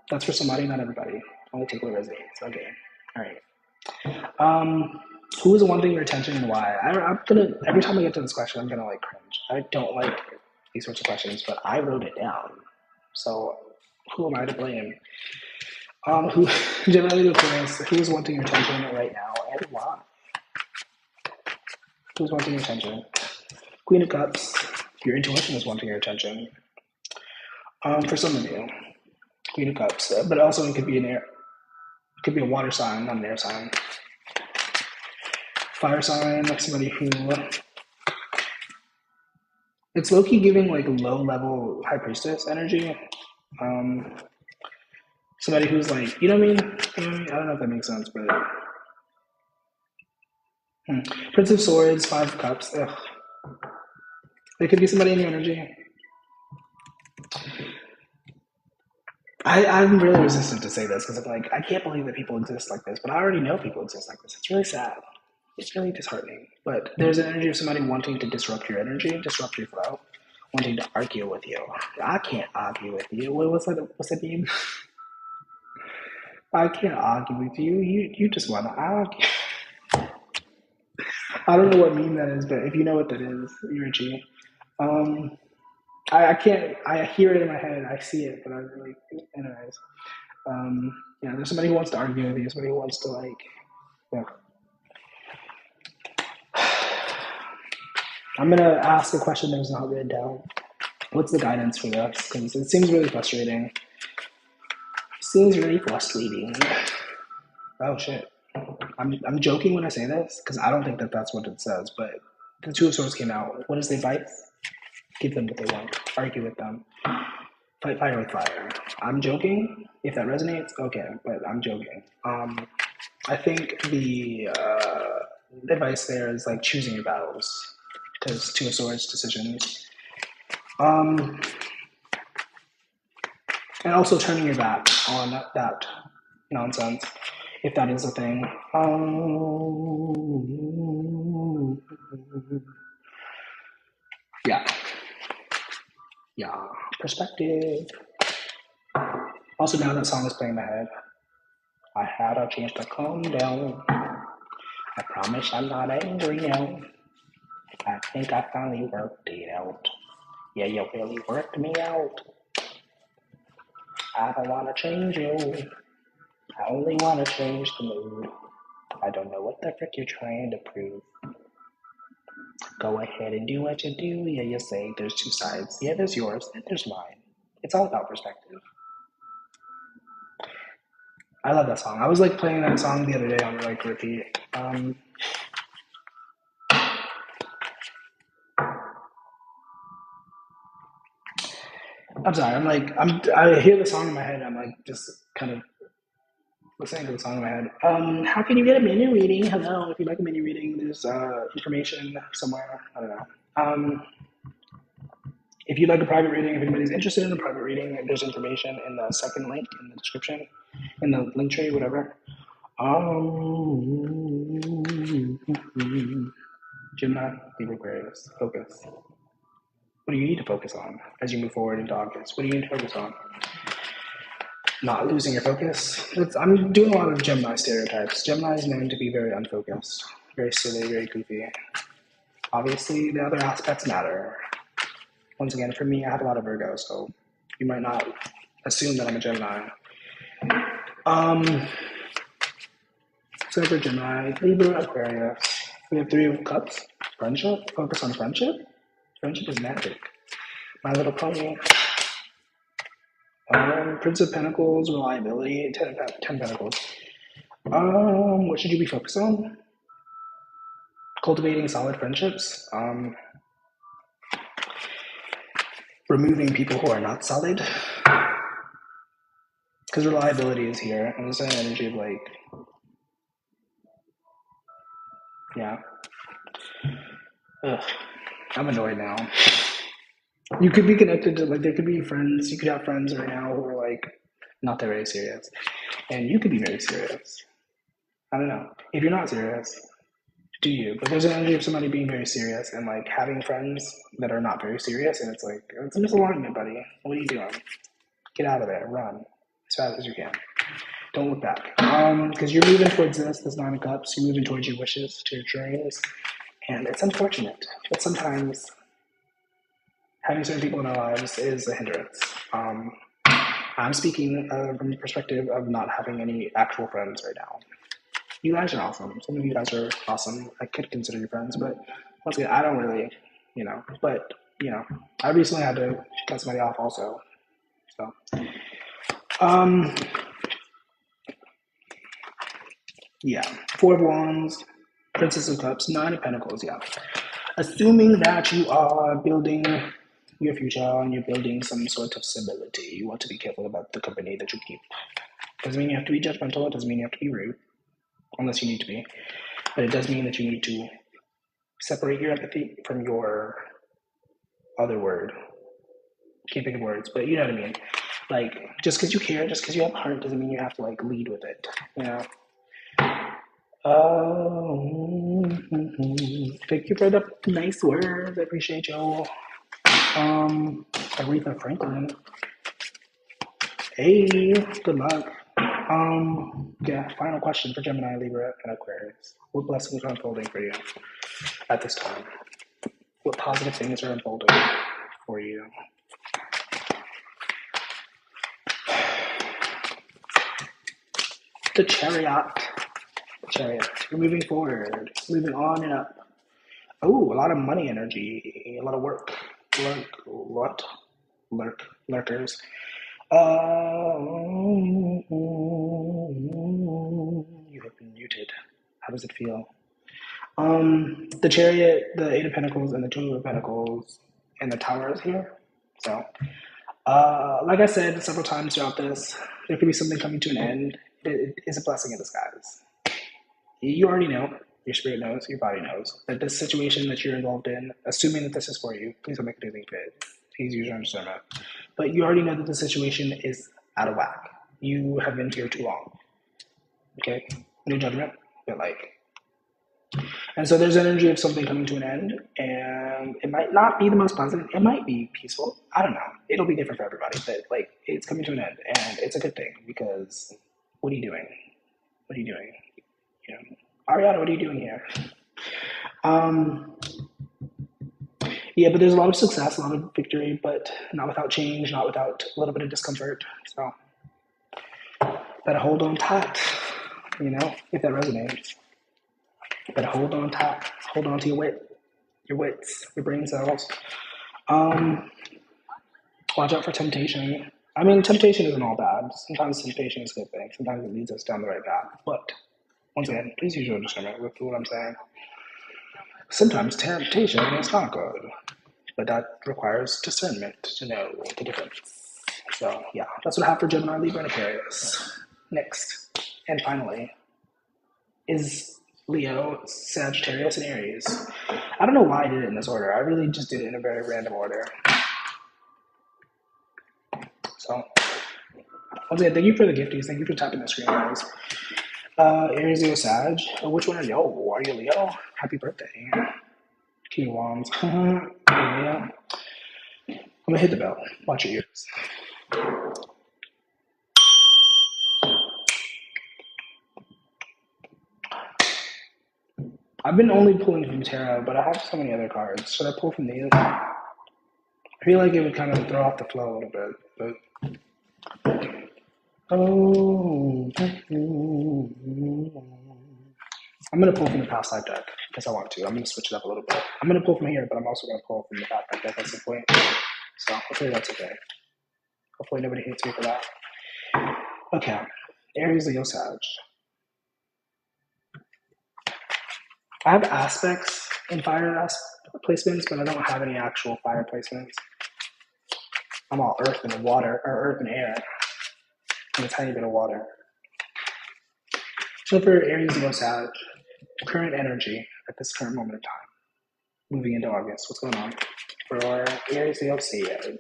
That's for somebody, not everybody. Only take what resonates. Okay. All right. Who is wanting your attention and why? I'm gonna every time I get to this question, I'm gonna like cringe. I don't like these sorts of questions, but I wrote it down. So who am I to blame? Who generally who's wanting your attention right now and why? Who's wanting your attention? Queen of Cups. Your intuition is wanting your attention. For some of you, Queen of Cups, but also it could be could be a water sign, not an air sign. Fire sign, like somebody who it's low-key giving like low-level high priestess energy. Somebody who's like, you know what I mean? I don't know if that makes sense, but Prince of Swords, Five of Cups. Ugh. It could be somebody in your energy. I'm really resistant to say this because I'm like, I can't believe that people exist like this, but I already know people exist like this. It's really sad. It's really disheartening. But there's an energy of somebody wanting to disrupt your energy, disrupt your flow, wanting to argue with you. I can't argue with you. What's that mean? I can't argue with you. You just want to argue. I don't know what meme that is, but if you know what that is, you're a G. I can't. I hear it in my head. I see it, but I really. Anyways, there's somebody who wants to argue with you. Somebody who wants to like. Yeah. I'm gonna ask a question that was not written down. What's the guidance for this? Because it seems really frustrating. Seems really frustrating. Oh shit. I'm joking when I say this because I don't think that that's what it says. But the Two of Swords came out. What is the advice? Give them what they want. Argue with them. Fight fire with fire. I'm joking. If that resonates, okay. But I'm joking. I think the advice there is like choosing your battles because Two of Swords decisions. And also turning your back on that nonsense, if that is a thing. Yeah, perspective. Also, now that song is playing in my head, I had a chance to calm down. I promise I'm not angry now. I think I finally worked it out. Yeah, you really worked me out. I don't want to change you. I only want to change the mood. I don't know what the frick you're trying to prove. Go ahead and do what you do. Yeah, you say there's two sides. Yeah, there's yours and there's mine. It's all about perspective. I love that song. I was like playing that song the other day on like repeat. I'm sorry. I hear the song in my head. I'm like just kind of listening to the song in my head. How can you get a mini reading? Hello. If you'd like a mini reading, there's information somewhere. I don't know. If you'd like a private reading, if anybody's interested in a private reading, there's information in the second link in the description, in the link tree, whatever. Gemini, Libra, Aquarius, focus. What do you need to focus on as you move forward into August? What do you need to focus on? Not losing your focus. I'm doing a lot of Gemini stereotypes. Gemini is known to be very unfocused, very silly, very goofy. Obviously, the other aspects matter. Once again, for me, I have a lot of Virgo, so you might not assume that I'm a Gemini. So for Gemini, Libra, Aquarius, we have 3 of Cups. Friendship, focus on friendship. Friendship is magic. My Little Pony. Prince of Pentacles, reliability, 10 Pentacles. What should you be focused on? Cultivating solid friendships. Removing people who are not solid. Because reliability is here, and there's an energy of like, yeah. Ugh, I'm annoyed now. You could be connected to, like, there could be friends, you could have friends right now who are like, not that very serious. And you could be very serious. I don't know. If you're not serious, do you? But there's an energy of somebody being very serious and like having friends that are not very serious, and it's like, it's a misalignment, buddy. What are you doing? Get out of there. Run as fast as you can. Don't look back. Because you're moving towards this 9 of Cups. You're moving towards your wishes, to your dreams. And it's unfortunate, but sometimes having certain people in our lives is a hindrance. I'm speaking from the perspective of not having any actual friends right now. You guys are awesome. Some of you guys are awesome. I could consider you friends, but once again, I don't really, But, I recently had to cut somebody off also. So, yeah. 4 of Wands, Princess of Cups, 9 of Pentacles, yeah. Assuming that you are building your future and you're building some sort of stability, you want to be careful about the company that you keep. Doesn't mean you have to be judgmental. It doesn't mean you have to be rude, unless you need to be. But it does mean that you need to separate your empathy from your other word. Can't think of words, but you know what I mean. Like, just because you care, just because you have a heart, doesn't mean you have to like lead with it. Thank you for the nice words. I appreciate y'all. Aretha Franklin. Hey, good luck. Yeah, final question for Gemini, Libra, and Aquarius. What blessings are unfolding for you at this time? What positive things are unfolding for you? The Chariot. You're moving forward, moving on and up. Oh, a lot of money energy, a lot of work. Lurkers. You have been muted. How does it feel? The Chariot, the 8 of Pentacles, and the 2 of Pentacles, and the Tower is here. So, like I said several times throughout this, there could be something coming to an end. It is a blessing in disguise. You already know, your spirit knows, your body knows, that this situation that you're involved in, assuming that this is for you, please don't make anything fit. Please use your discernment. But you already know that the situation is out of whack. You have been here too long. Okay? No judgment, but like. And so there's an energy of something coming to an end, and it might not be the most pleasant. It might be peaceful. I don't know. It'll be different for everybody, but like, it's coming to an end, and it's a good thing, because what are you doing? What are you doing? Ariana, what are you doing here? Yeah, but there's a lot of success, a lot of victory, but not without change, not without a little bit of discomfort. So, better hold on tight, if that resonates. Better hold on tight. Hold on to your wits, your brain cells. Watch out for temptation. I mean, temptation isn't all bad. Sometimes temptation is a good thing. Sometimes it leads us down the right path. But once again, please use your discernment with what I'm saying. Sometimes temptation is not good, but that requires discernment to know the difference. So yeah, that's what I have for Gemini, Libra, and Aquarius. Next, and finally, is Leo, Sagittarius, and Aries. I don't know why I did it in this order. I really just did it in a very random order. So once again, thank you for the gifties. Thank you for tapping the screen, guys. Aries, Leo, Sag. Which one are you? Oh, are you Leo? Happy birthday. King of Wands. Leo. I'm gonna hit the bell. Watch your ears. I've been only pulling from tarot, but I have so many other cards. Should I pull from these? I feel like it would kind of throw off the flow a little bit, but oh, I'm gonna pull from the past life deck because I want to. I'm gonna switch it up a little bit. I'm gonna pull from here, but I'm also gonna pull from the past life deck. That's the point. So hopefully that's okay. Hopefully nobody hates me for that. Okay, Aries, Leo, Sag. I have aspects in fire placements, but I don't have any actual fire placements. I'm all earth and water, or earth and air, and a tiny bit of water. So for Aries, Leo, Sag, current energy at this current moment of time, moving into August, what's going on? For Aries, Leo, Sag,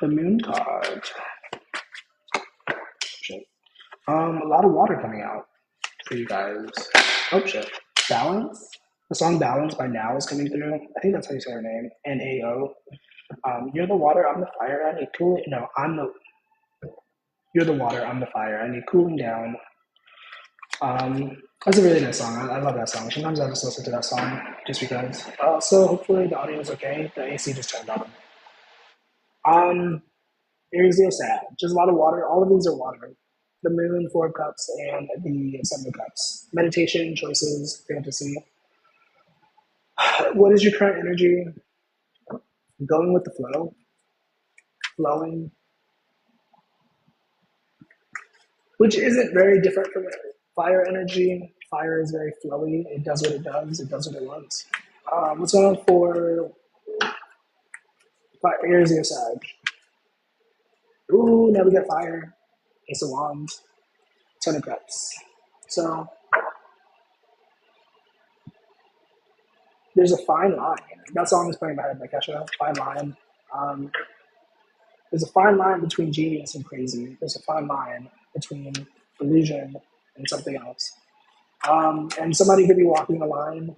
the Moon card. Shit. A lot of water coming out for you guys. Oh shit. Balance. The song "Balance" by Now is coming through. I think that's how you say her name. N-A-O. You're the water, I'm the fire. I need cooling. No, You're the water, I'm the fire. I need cooling down. That's a really nice song. I love that song. Sometimes I just listen to that song just because. So hopefully the audio is okay. The AC just turned on. Aries, Leo, Sag. Just a lot of water. All of these are water. The Moon, Four of Cups, and the Seven of Cups. Meditation, choices, fantasy. What is your current energy? Going with the flow, flowing, which isn't very different from fire energy. Fire is very flowy. It does what it does. It does what it wants. What's going on for fire? Aries, Leo, Sag. Ooh, now we got fire. Ace of Wands, Ten of Cups. So there's a fine line. That song is playing in my head by Kesha. Fine line. Um, there's a fine line between genius and crazy. There's a fine line between illusion and something else. And somebody could be walking a line,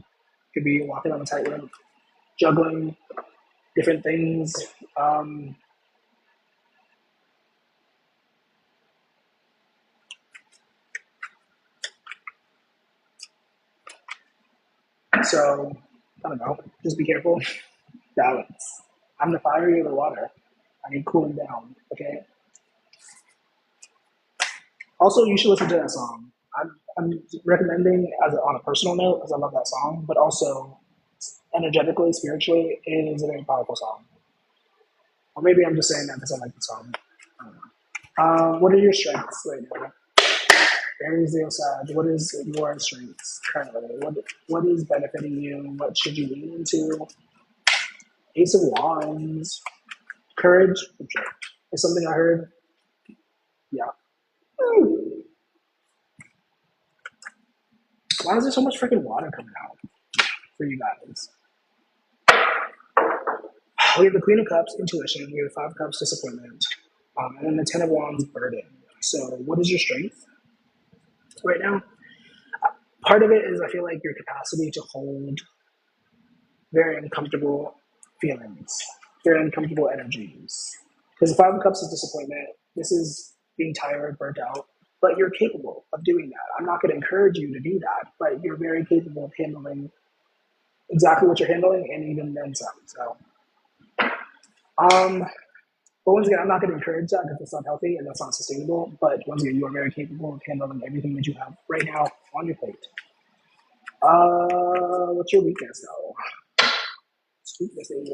could be walking on a tightrope, juggling different things. So, I don't know, just be careful. Balance. I'm the fire, you're the water. I need cooling down, okay? Also, you should listen to that song. I'm recommending on a personal note because I love that song, but also energetically, spiritually, it is a very powerful song. Or maybe I'm just saying that because I like the song. I don't know. What are your strengths right now? Aries, Leo, Sag. What is your strengths currently? What is benefiting you? What should you lean into? Ace of Wands. Courage. Is something I heard. Yeah. Why is there so much freaking water coming out for you guys? We have the Queen of Cups, intuition. We have the Five of Cups, disappointment. And then the Ten of Wands, burden. So, what is your strength right now? Part of it is I feel like your capacity to hold very uncomfortable feelings, very uncomfortable energies. Because the Five of Cups is disappointment. This is being tired, burnt out. But you're capable of doing that. I'm not going to encourage you to do that, but you're very capable of handling exactly what you're handling and even then some. So, but once again, I'm not going to encourage that because it's not healthy and that's not sustainable. But once again, you are very capable of handling everything that you have right now on your plate. What's your weakness though? Weakness is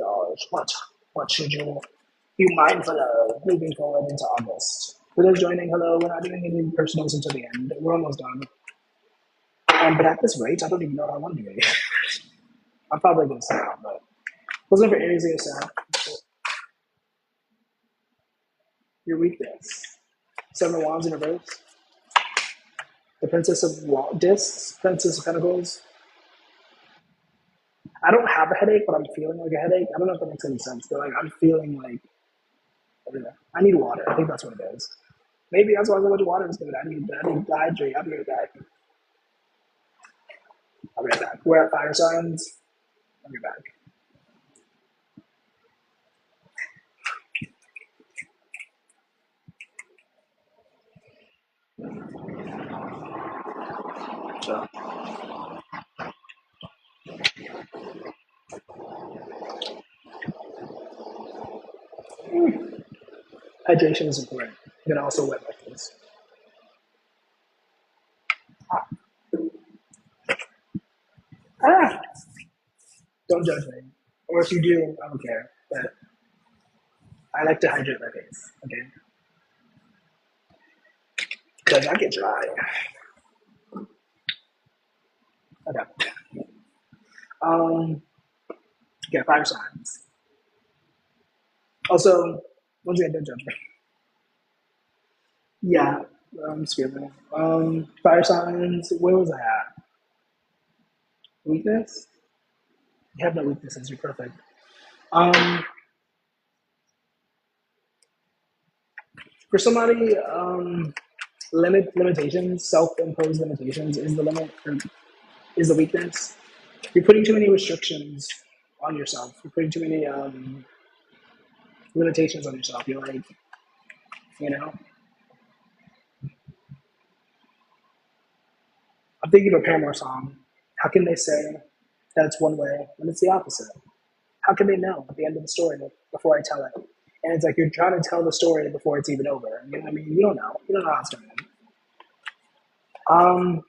what? What should you be mindful of moving forward into August. For those joining, hello, we're not doing any personals until the end. We're almost done. But at this rate, I don't even know what I want to do. I'm probably going to stop, but wasn't for Aries or South. Your weakness. Seven of Wands in reverse. The Princess of Discs, Princess of Pentacles. I don't have a headache, but I'm feeling like a headache. I don't know if that makes any sense, but like I'm feeling like I need water. I think that's what it is. Maybe that's why so much water is good. I need to hydrate. I'll be right back. I'll be right back. We're at fire signs. I'll be back. So, hydration is important. You can also wet like this. Ah, don't judge me. Or if you do, I don't care. But I like to hydrate my face. Okay, because I get dry. Okay. Um. Yeah, fire signs. Also, once again, don't judge me. Yeah, I'm screaming. Fire signs. Where was I at? Weakness. You have no weaknesses. You're perfect. Um, for somebody, limitations, self-imposed limitations is the limit, or is the weakness. You're putting too many restrictions on yourself. You're putting too many limitations on yourself. You're like, you know, I'm thinking of a Paramore song. How can they say that it's one way when it's the opposite? How can they know at the end of the story before I tell it? And it's like you're trying to tell the story before it's even over. You know what I mean? You don't know. You don't know how it's going to end. Um,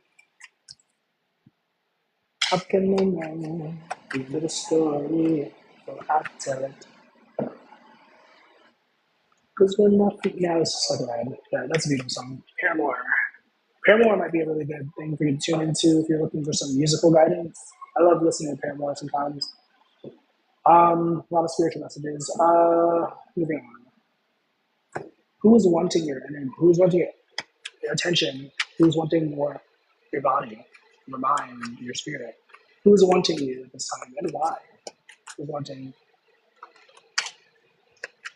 how can they know the end of the story before I tell it? Because when nothing now it's just like that's a beautiful song. Paramore. Paramore might be a really good thing for you to tune into if you're looking for some musical guidance. I love listening to Paramore sometimes. A lot of spiritual messages. Moving on. Who's wanting your energy? Who's wanting your attention? Who's wanting more your body, your mind, your spirit? Who's wanting you at this time and why? Who's wanting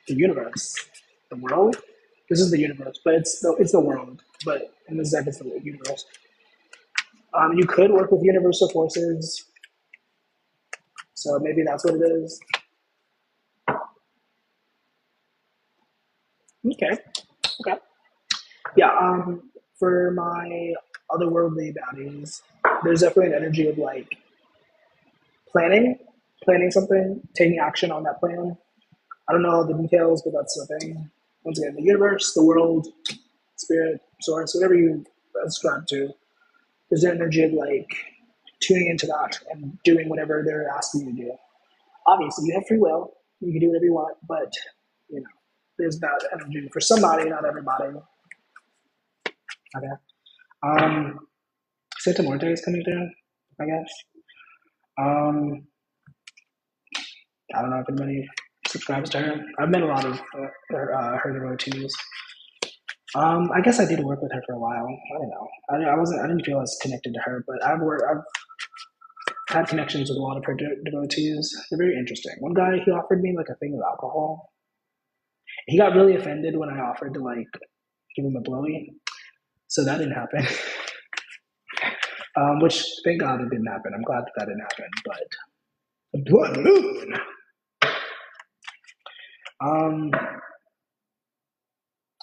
the universe? The world? This is the universe, but it's the world. But in this deck, it's the universe. You could work with universal forces, so maybe that's what it is. Okay. Okay. Yeah. For my otherworldly baddies, there's definitely an energy of like planning, planning something, taking action on that plan. I don't know the details, but that's the thing. Once again, the universe, the world, spirit, source, whatever you ascribe to, there's an energy of like tuning into that and doing whatever they're asking you to do. Obviously, you have free will. You can do whatever you want, but you know, there's that energy for somebody, not everybody. Okay. Um, Santa Morte is coming through, I guess. Um, I don't know if anybody subscribes to her. I've met a lot of her devotees. I guess I did work with her for a while. I don't know. I wasn't. I didn't feel as connected to her, but I've had connections with a lot of her devotees. They're very interesting. One guy, he offered me like a thing of alcohol. He got really offended when I offered to like give him a blowy. So that didn't happen. Which thank God it didn't happen. I'm glad that didn't happen. But blood moon. Um.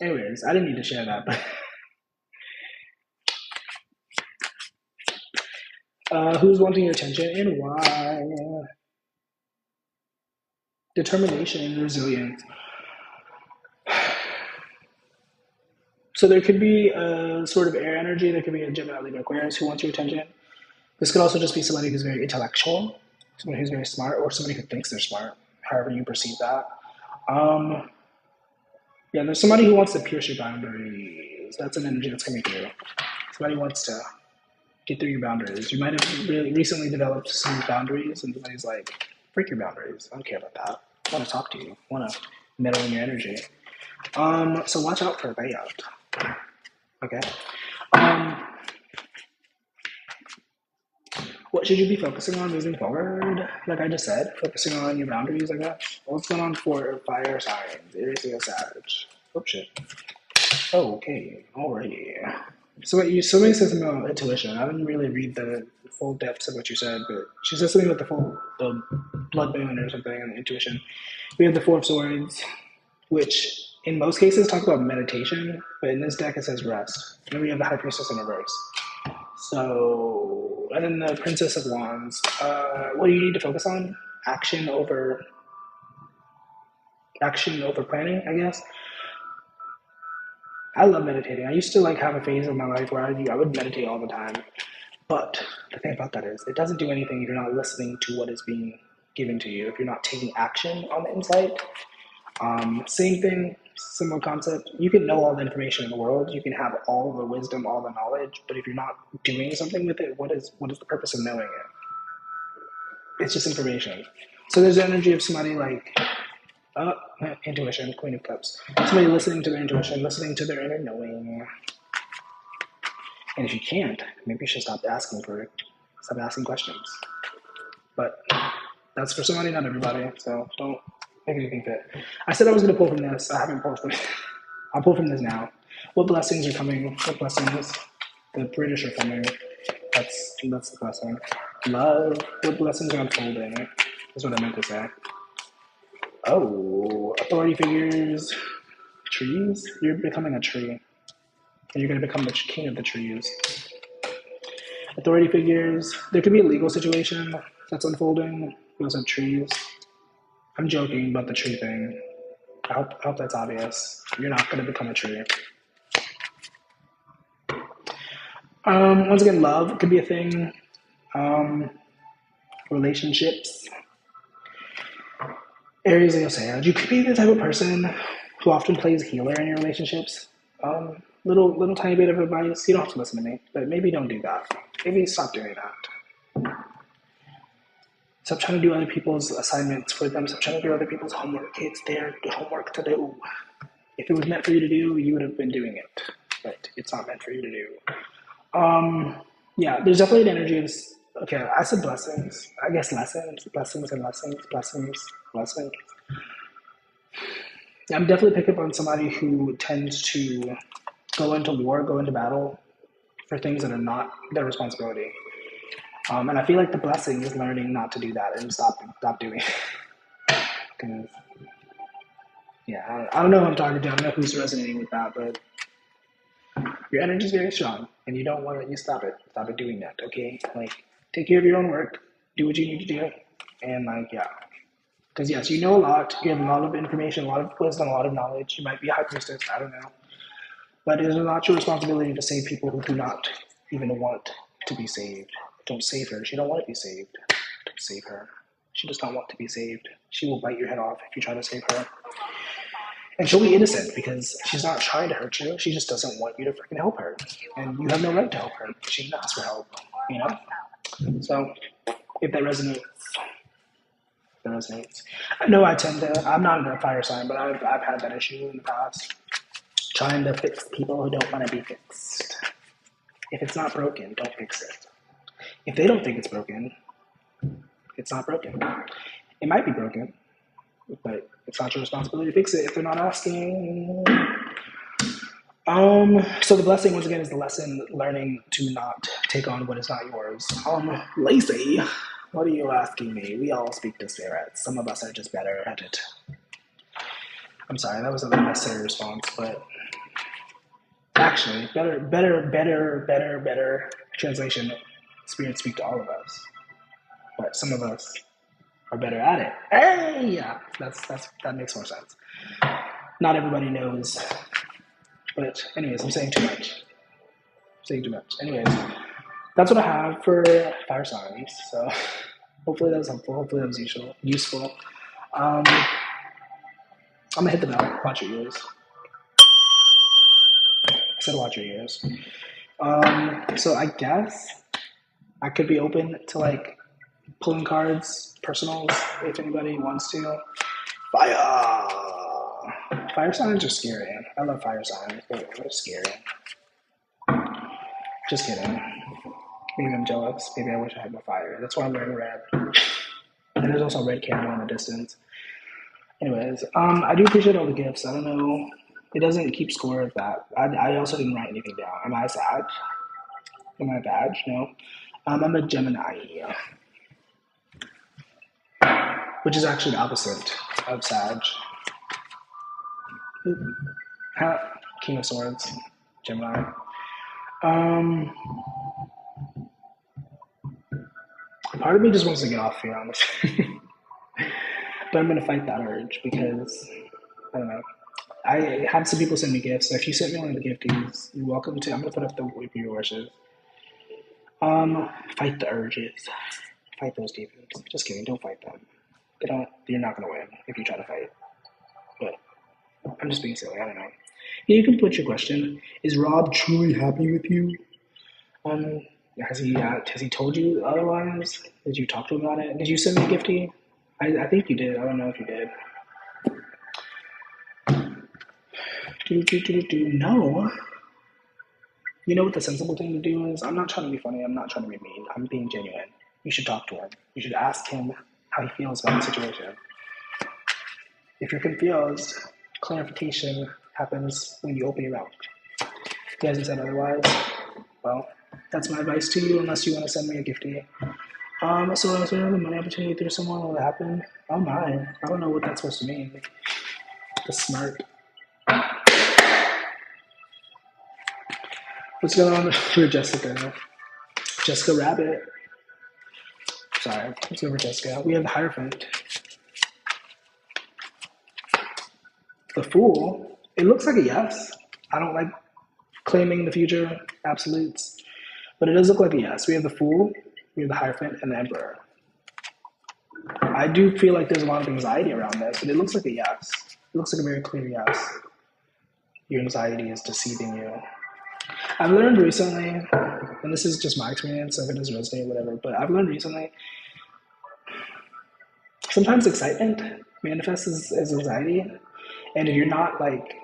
Anyways, I didn't need to share that, but. Who's wanting your attention and why? Determination and resilience. So there could be a sort of air energy. There could be a Gemini, Libra, Aquarius who wants your attention. This could also just be somebody who's very intellectual, somebody who's very smart, or somebody who thinks they're smart, however you perceive that. Yeah, there's somebody who wants to pierce your boundaries. That's an energy that's coming through. Somebody wants to get through your boundaries. You might have really recently developed some boundaries, and somebody's like, break your boundaries. I don't care about that. I want to talk to you. I want to meddle in your energy. So watch out for that. Okay. What should you be focusing on moving forward? Like I just said, focusing on your boundaries, I guess. What's going on for fire signs? Aries, Leo, Sag. Oh shit. Oh, okay. Alrighty. So what you somebody said something about intuition. I didn't really read the full depths of what you said, but she said something about the blood moon or something and intuition. We have the Four of Swords, which in most cases talk about meditation, but in this deck it says rest. And then we have the High Priestess in reverse. So, and then the Princess of Wands. What do you need to focus on? Action over planning, I guess. I love meditating. I used to like have a phase of my life where I would meditate all the time. But the thing about that is it doesn't do anything if you're not listening to what is being given to you, if you're not taking action on the inside. Same thing, similar concept. You can know all the information in the world, you can have all the wisdom, all the knowledge, but if you're not doing something with it, what is the purpose of knowing it? It's just information. So there's the energy of somebody like intuition, Queen of Cups. Somebody listening to their intuition, listening to their inner knowing. And if you can't, maybe you should stop asking questions. But that's for somebody, not everybody. So don't make anything fit. I said I was going to pull from this. I haven't pulled from it. I'll pull from this now. What blessings are coming? What blessings? The British are coming. That's the blessing. Love. What blessings are unfolding? That's what I meant to say. Oh, authority figures. Trees. You're becoming a tree. And you're going to become the king of the trees. Authority figures. There could be a legal situation that's unfolding. We also have trees. I'm joking about the tree thing. I hope that's obvious. You're not going to become a tree. Once again, love could be a thing. Relationships. Aries, Leo, Sag. You could be the type of person who often plays healer in your relationships. Little tiny bit of advice. You don't have to listen to me, but maybe don't do that. Maybe stop doing that. Stop trying to do other people's assignments for them. Stop trying to do other people's homework. It's their homework to do. If it was meant for you to do, you would have been doing it. But it's not meant for you to do. Yeah, there's definitely an energy of, okay, I said blessings. I guess lessons. Blessings and lessons. Blessings. Blessings. I'm definitely picking up on somebody who tends to go into war, go into battle for things that are not their responsibility. And I feel like the blessing is learning not to do that and stop doing it. Because, yeah, I don't know who I'm talking to. I don't know who's resonating with that, but your energy is very strong, and you don't want to. You stop it. Stop it doing that. Okay, like take care of your own work. Do what you need to do, and yeah. Because yes, you know a lot. You have a lot of information, a lot of wisdom, a lot of knowledge. You might be a high priestess. I don't know, but it is not your responsibility to save people who do not even want to be saved. Don't save her. She don't want to be saved. Don't save her. She does not want to be saved. She will bite your head off if you try to save her. And she'll be innocent because she's not trying to hurt you. She just doesn't want you to freaking help her. And you have no right to help her. She didn't ask for help, you know? So, if that resonates, I know I'm not a fire sign, but I've had that issue in the past. Trying to fix people who don't want to be fixed. If it's not broken, don't fix it. If they don't think it's broken, it's not broken. It might be broken, but it's not your responsibility to fix it if they're not asking. So the blessing, once again, is the lesson, learning to not take on what is not yours. Lacey, what are you asking me? We all speak to spirits. Some of us are just better at it. I'm sorry, that was a unnecessary response, but actually, better translation, spirits speak to all of us. But some of us are better at it. Hey, yeah, that makes more sense. Not everybody knows, but anyways, I'm saying too much. Anyways, that's what I have for fire signs. So hopefully that was helpful. Hopefully that was useful. I'm gonna hit the bell. Watch your ears. said watch your ears. So I guess I could be open to like pulling cards, personals, if anybody wants to. Fire! Fire signs are scary. I love fire signs, but they're scary. Just kidding. Maybe I'm jealous. Maybe I wish I had more fire. That's why I'm wearing red. And there's also a red candle in the distance. Anyways, I do appreciate all the gifts. I don't know. It doesn't keep score of that. I also didn't write anything down. Am I a Sag? Am I a badge? No. I'm a Gemini, which is actually the opposite of Sag. King of Swords, Gemini. Part of me just wants to get off here, honestly. But I'm going to fight that urge because, I don't know. I had some people send me gifts, so if you sent me one of the gifties, you're welcome to. I'm going to put up the your wishes. Fight the urges. Fight those demons. Just kidding, don't fight them. You're not going to win if you try to fight. But I'm just being silly, I don't know. Yeah, you can put your question. Is Rob truly happy with you? Has he told you otherwise? Did you talk to him about it? Did you send me a giftie? I think you did. I don't know if you did. No. You know what the sensible thing to do is? I'm not trying to be funny. I'm not trying to be mean. I'm being genuine. You should talk to him. You should ask him how he feels about the situation. If you're confused, clarification happens when you open your mouth. If he hasn't said otherwise, well, that's my advice to you, unless you want to send me a giftie. So is there a money opportunity through someone? Will it happen? Oh my, I don't know what that's supposed to mean. The smart. What's going on for Jessica? Jessica Rabbit. Sorry, let's go for Jessica. We have the Hierophant. The Fool. It looks like a yes. I don't like claiming the future absolutes, but it does look like a yes. We have the Fool, we have the Hierophant, and the Emperor. I do feel like there's a lot of anxiety around this, but it looks like a yes. It looks like a very clear yes. Your anxiety is deceiving you. I've learned recently, and this is just my experience, so if it doesn't resonate, whatever, but I've learned recently, sometimes excitement manifests as anxiety, and if you're not like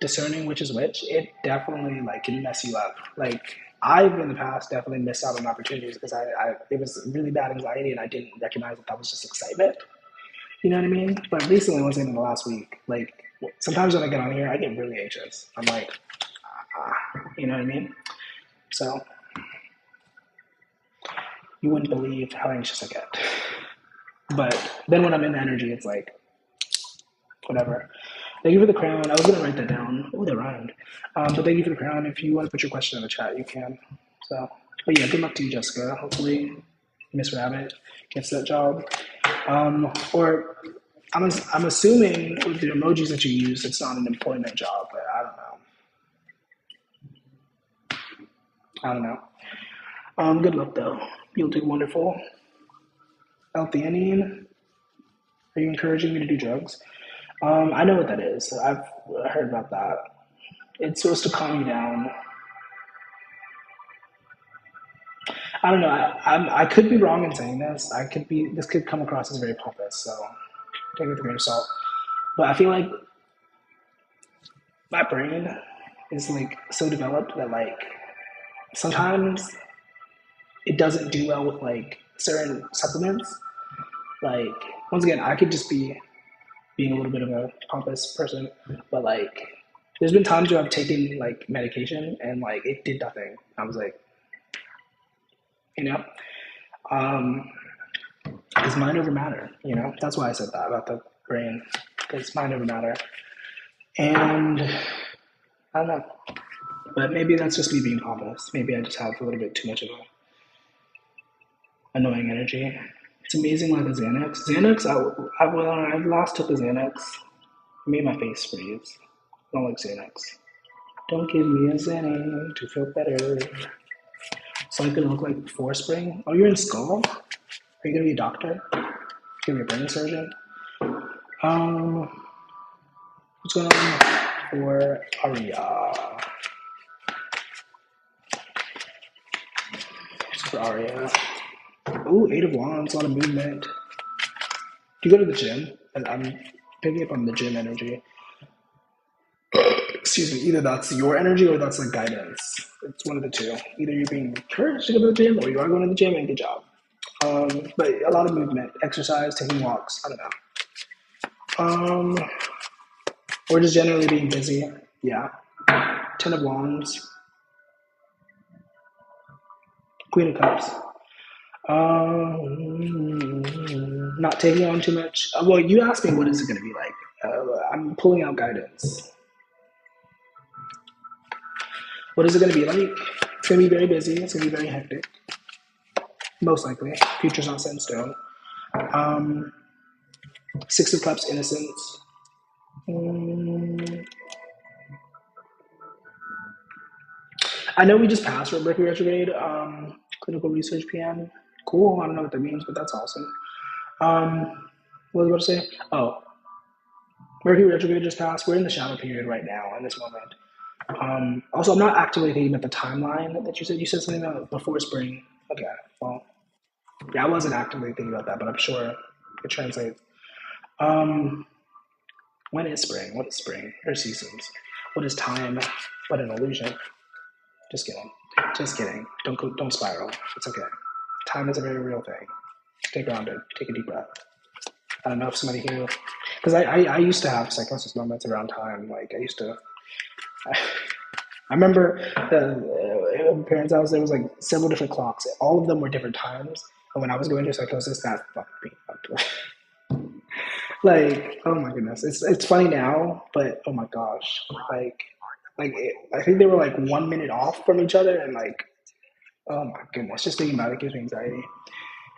discerning which is which, it definitely like can mess you up. Like I've in the past definitely missed out on opportunities because it was really bad anxiety and I didn't recognize that was just excitement. You know what I mean? But recently, once in the last week, like sometimes when I get on here, I get really anxious. I'm like, you know what I mean? So you wouldn't believe how anxious I get. But then when I'm in the energy, it's like, whatever. Thank you for the crown. I was going to write that down. Oh, that rhymed. But thank you for the crown. If you want to put your question in the chat, you can. So, but yeah, good luck to you, Jessica. Hopefully, Miss Rabbit gets that job. Or I'm assuming with the emojis that you use, it's not an employment job, but I don't know. Good luck though. You'll do wonderful. L-theanine. Are you encouraging me to do drugs? I know what that is. I've heard about that. It's supposed to calm you down. I don't know. I could be wrong in saying this. This could come across as very pompous, so take it with a grain of salt. But I feel like my brain is like so developed that like sometimes it doesn't do well with like certain supplements. Like once again, I could just be being a little bit of a pompous person, but like there's been times where I've taken like medication and like it did nothing. I was like, you know, is mind over matter, you know? That's why I said that about the brain, because mind over matter. And I don't know, but maybe that's just me being pompous. Maybe I just have a little bit too much of a annoying energy. It's amazing like a Xanax. When I last took a Xanax, it made my face freeze. I don't like Xanax. Don't give me a Xanax to feel better. So I'm gonna look like Forest Spring. Oh, you're in Skull? Are you gonna be a doctor? Gonna be a brain surgeon? What's going on for Aria? for Aria. Ooh, Eight of Wands, a lot of movement. Do you go to the gym? I'm picking up on the gym energy. Excuse me, either that's your energy or that's like guidance. It's one of the two. Either you're being encouraged to go to the gym or you are going to the gym and good job. But a lot of movement, exercise, taking walks, I don't know. Or just generally being busy. Yeah. Ten of Wands. Queen of Cups. Not taking on too much. Well, you asked me what is it going to be like. I'm pulling out guidance. What is it going to be like? It's going to be very busy. It's going to be very hectic. Most likely. Future's not set in stone. Six of Cups, innocence. I know we just passed Mercury retrograde. Clinical research PM. Cool. I don't know what that means, but that's awesome. What was I about to say? Oh, Mercury retrograde just passed. We're in the shadow period right now in this moment. Also, I'm not actively thinking about the timeline that you said. You said something about before spring. Okay, well, yeah, I wasn't actively thinking about that, but I'm sure it translates. When is spring? What is spring? What are seasons? What is time? What an illusion. Just kidding. Just kidding. Don't spiral. It's okay. Time is a very real thing. Stay grounded. Take a deep breath. I don't know if somebody here, because I used to have psychosis moments around time. Like I remember the parents' house. There was like several different clocks. All of them were different times. And when I was going through psychosis, that fucked me up. Like, oh my goodness, it's funny now, but oh my gosh, I think they were like 1 minute off from each other, and like, oh my goodness, just thinking about it gives me anxiety.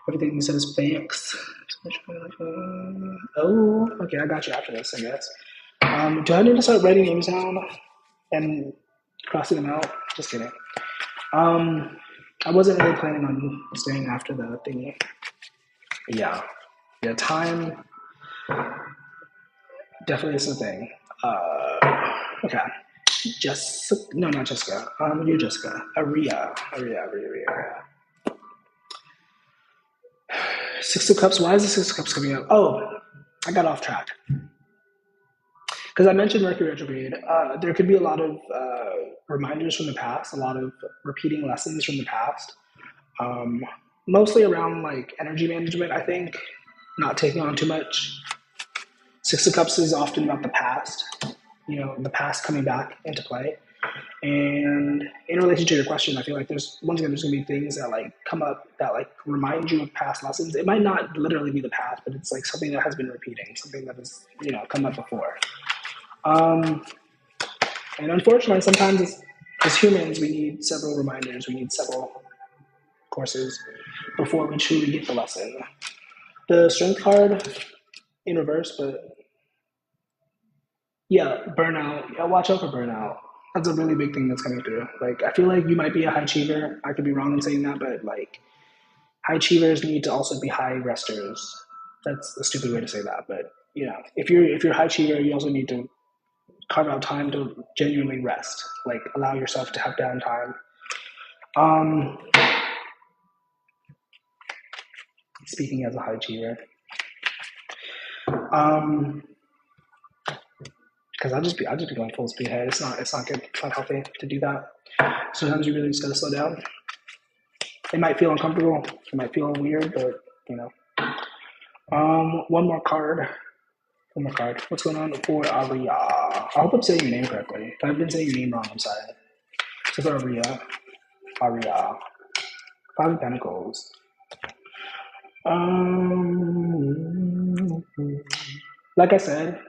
Everything you said is fakes. Oh, okay, I got you after this, I guess. Do I need to start writing names down and crossing them out? Just kidding. I wasn't really planning on staying after the thingy. Yeah, time definitely is the thing. Okay. No, not Jessica. You're Jessica. Aria. Six of Cups. Why is the Six of Cups coming up? Oh, I got off track. Because I mentioned Mercury retrograde. There could be a lot of reminders from the past, a lot of repeating lessons from the past. Mostly around like energy management, I think. Not taking on too much. Six of Cups is often about the past. The past coming back into play. And in relation to your question, I feel like there's going to be things that like come up that like remind you of past lessons. It might not literally be the past, but it's like something that has been repeating, something that has come up before. And unfortunately, sometimes as humans, we need several reminders. We need several courses before we truly get the lesson. The Strength card in reverse, but yeah, burnout. Yeah, watch out for burnout. That's a really big thing that's coming through. Like, I feel like you might be a high achiever. I could be wrong in saying that, but like, high achievers need to also be high resters. That's a stupid way to say that, but if you're a high achiever, you also need to carve out time to genuinely rest. Like, allow yourself to have downtime. Speaking as a high achiever, because I'll just be going full speed ahead. It's not good. It's not healthy to do that. Sometimes you really just gotta slow down. It might feel uncomfortable. It might feel weird, but one more card. What's going on for Aria? I hope I'm saying your name correctly. If I've been saying your name wrong, I'm sorry. So for Aria. Five of Pentacles. Like I said,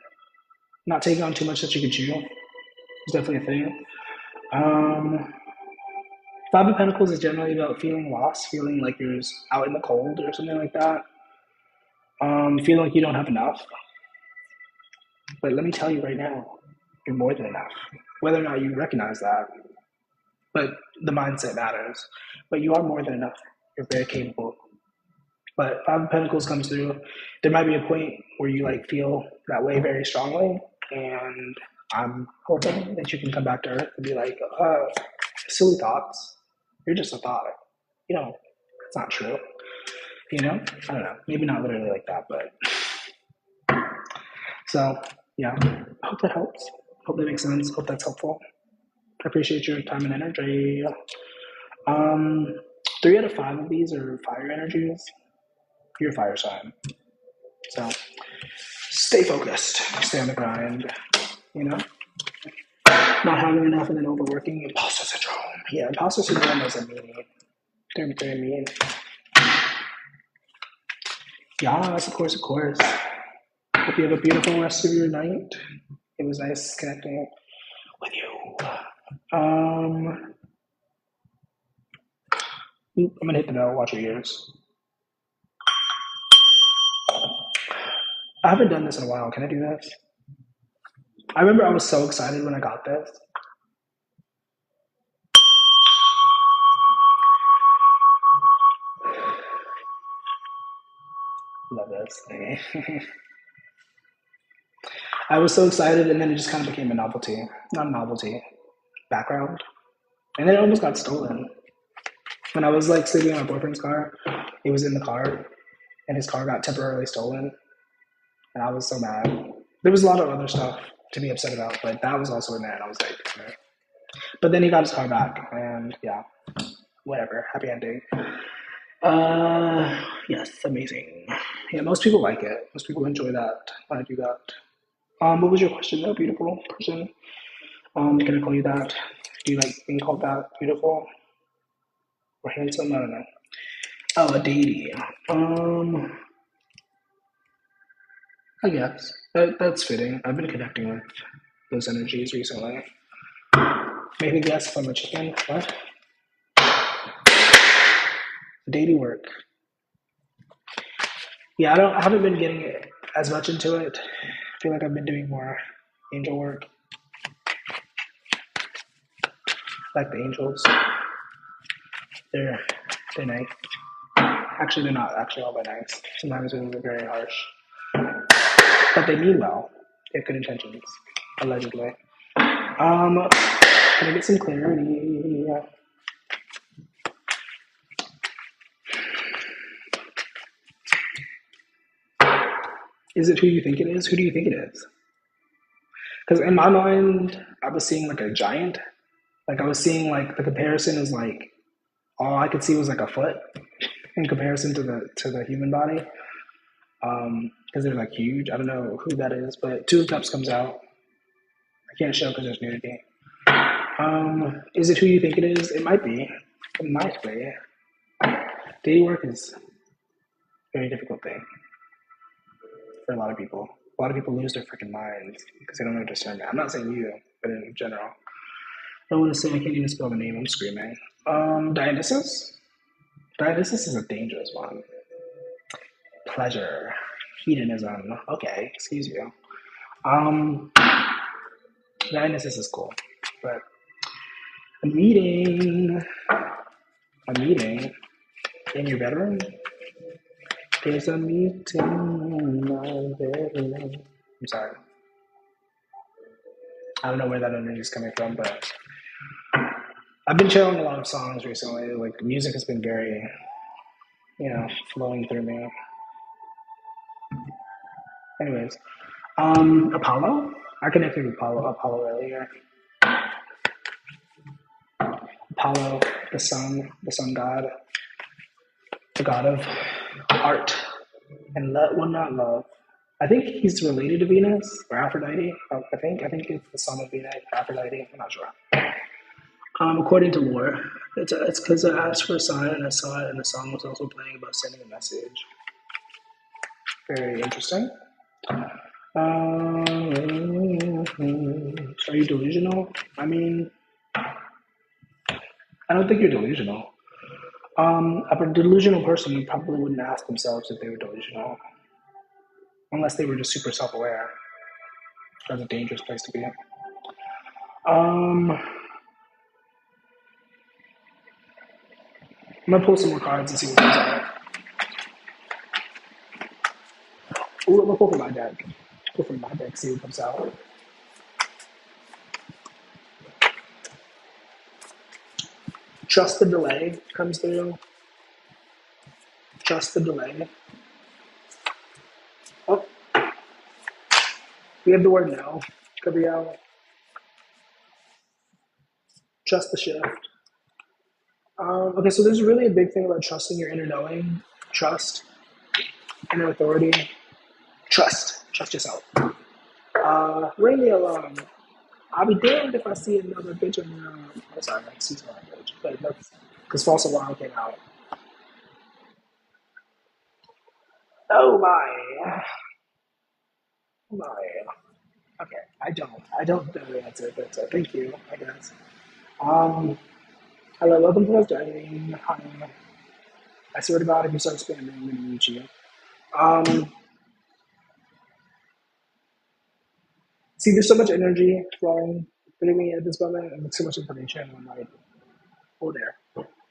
not taking on too much that you can chew is definitely a thing. Five of Pentacles is generally about feeling lost, feeling like you're out in the cold or something like that. Feeling like you don't have enough. But let me tell you right now, you're more than enough. Whether or not you recognize that, but the mindset matters. But you are more than enough. You're very capable. But Five of Pentacles comes through. There might be a point where you like feel that way very strongly, and I'm hoping that you can come back to Earth and be like, silly thoughts. You're just a thought. That's not true. You know? I don't know. Maybe not literally like that, but so yeah. I hope that helps. Hope that makes sense. Hope that's helpful. I appreciate your time and energy. Um, 3 out of 5 of these are fire energies. You're a fire sign. So stay focused. Stay on the grind. You know? Not having enough and then overworking. Imposter syndrome. Yeah, imposter syndrome is a mean. They're very mean. Yes, of course, of course. Hope you have a beautiful rest of your night. It was nice connecting with you. I'm gonna hit the bell. Watch your ears. I haven't done this in a while. Can I do this? I remember I was so excited when I got this. Love this. I was so excited, and then it just kind of became a novelty. Not a novelty. Background. And then it almost got stolen. When I was like sleeping in my boyfriend's car, he was in the car, and his car got temporarily stolen. And I was so mad. There was a lot of other stuff to be upset about, but that was also in there, and I was like, eh. But then he got his car back, and yeah, whatever, happy ending. Yes, amazing. Yeah, most people like it. Most people enjoy that when I do that. What was your question, though, beautiful person? Can I call you that? Do you like being called that, beautiful or handsome? I don't know. Oh, a deity. I guess that's fitting. I've been connecting with those energies recently. Maybe guess if I'm a chicken. What? Daily work. Yeah, I haven't been getting it as much into it. I feel like I've been doing more angel work. Like the angels. They're nice. Actually, they're not actually all that nice. Sometimes they're very harsh. But they mean well. They have good intentions. Allegedly. Can I get some clarity? Is it who you think it is? Who do you think it is? Because in my mind, I was seeing like a giant. Like I was seeing like the comparison is like all I could see was like a foot in comparison to the human body. Because they're like huge. I don't know who that is, but Two of Cups comes out. I can't show because there's nudity. Is it who you think it is? It might be. It might be. Dating work is a very difficult thing for a lot of people. A lot of people lose their freaking minds because they don't know discernment. I'm not saying you, but in general. I don't want to say I can't even spell the name. I'm screaming. Dionysus? Dionysus is a dangerous one. Pleasure. Hedonism. Okay, excuse you. Dionysus is cool, but a meeting in your bedroom. There's a meeting in my bedroom. I'm sorry. I don't know where that energy is coming from, but I've been channeling a lot of songs recently. Like music has been very, flowing through me. Anyways, Apollo. I connected with Apollo earlier. Apollo, the sun god, the god of art and love. Well, not love. I think he's related to Venus or Aphrodite. I think it's the son of Venus, Aphrodite. I'm not sure. According to lore, it's because I asked for a sign and I saw it, and the song was also playing about sending a message. Very interesting. Are you delusional? I mean, I don't think you're delusional. A delusional person probably wouldn't ask themselves if they were delusional, unless they were just super self-aware. That's a dangerous place to be. I'm gonna pull some more cards and see what comes out. Ooh, I'm gonna pull from my deck. Pull from my deck, see what comes out. Trust the delay comes through. Trust the delay. Oh, we have the word no. Could be out. Trust the shift. Okay, so there's really a big thing about trusting your inner knowing, trust, inner authority, trust yourself. Ring the alarm. I'll be damned if I see another bitch in the. I'm sorry, excuse my language, but that's because false alarm came out. Oh my, oh my. Okay, I don't know the answer, but thank you, I guess. Um, hello, welcome to my dining. I swear to God, if you start spamming, I'm gonna mute you. Um, See, there's so much energy flowing through me at this moment, and so much information. I'm like, oh, there.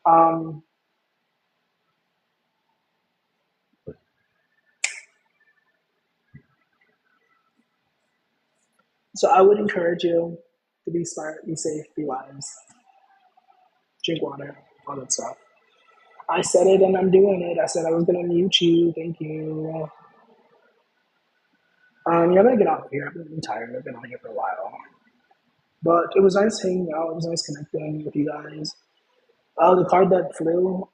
Um, so I would encourage you to be smart, be safe, be wise, drink water, all that stuff. I said it and I'm doing it. I said I was gonna mute you. Thank you. Yeah, I'm gonna get off of here. I'm tired. I've been on here for a while, but it was nice hanging out. It was nice connecting with you guys. The card that flew.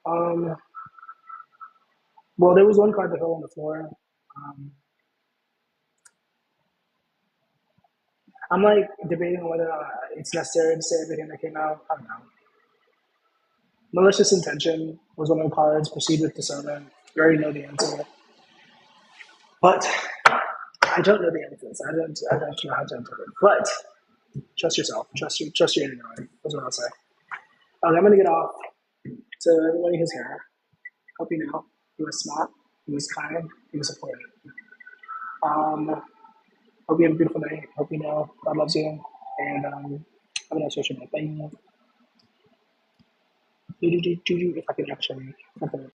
Well, there was one card that fell on the floor. Um, I'm like debating whether it's necessary to say everything that came out. I don't know. Malicious intention was one of the cards. Proceed with discernment. You already know the answer, but I don't know the answers. I don't know how to interpret. But trust yourself. Trust your inner knowing. That's what I'll say. Okay, I'm gonna get off. To everybody who's here, hope you know he was smart, he was kind, he was supportive. Hope you have a beautiful day. Hope you know God loves you, and have a nice rest of your day. Bye. If I can actually.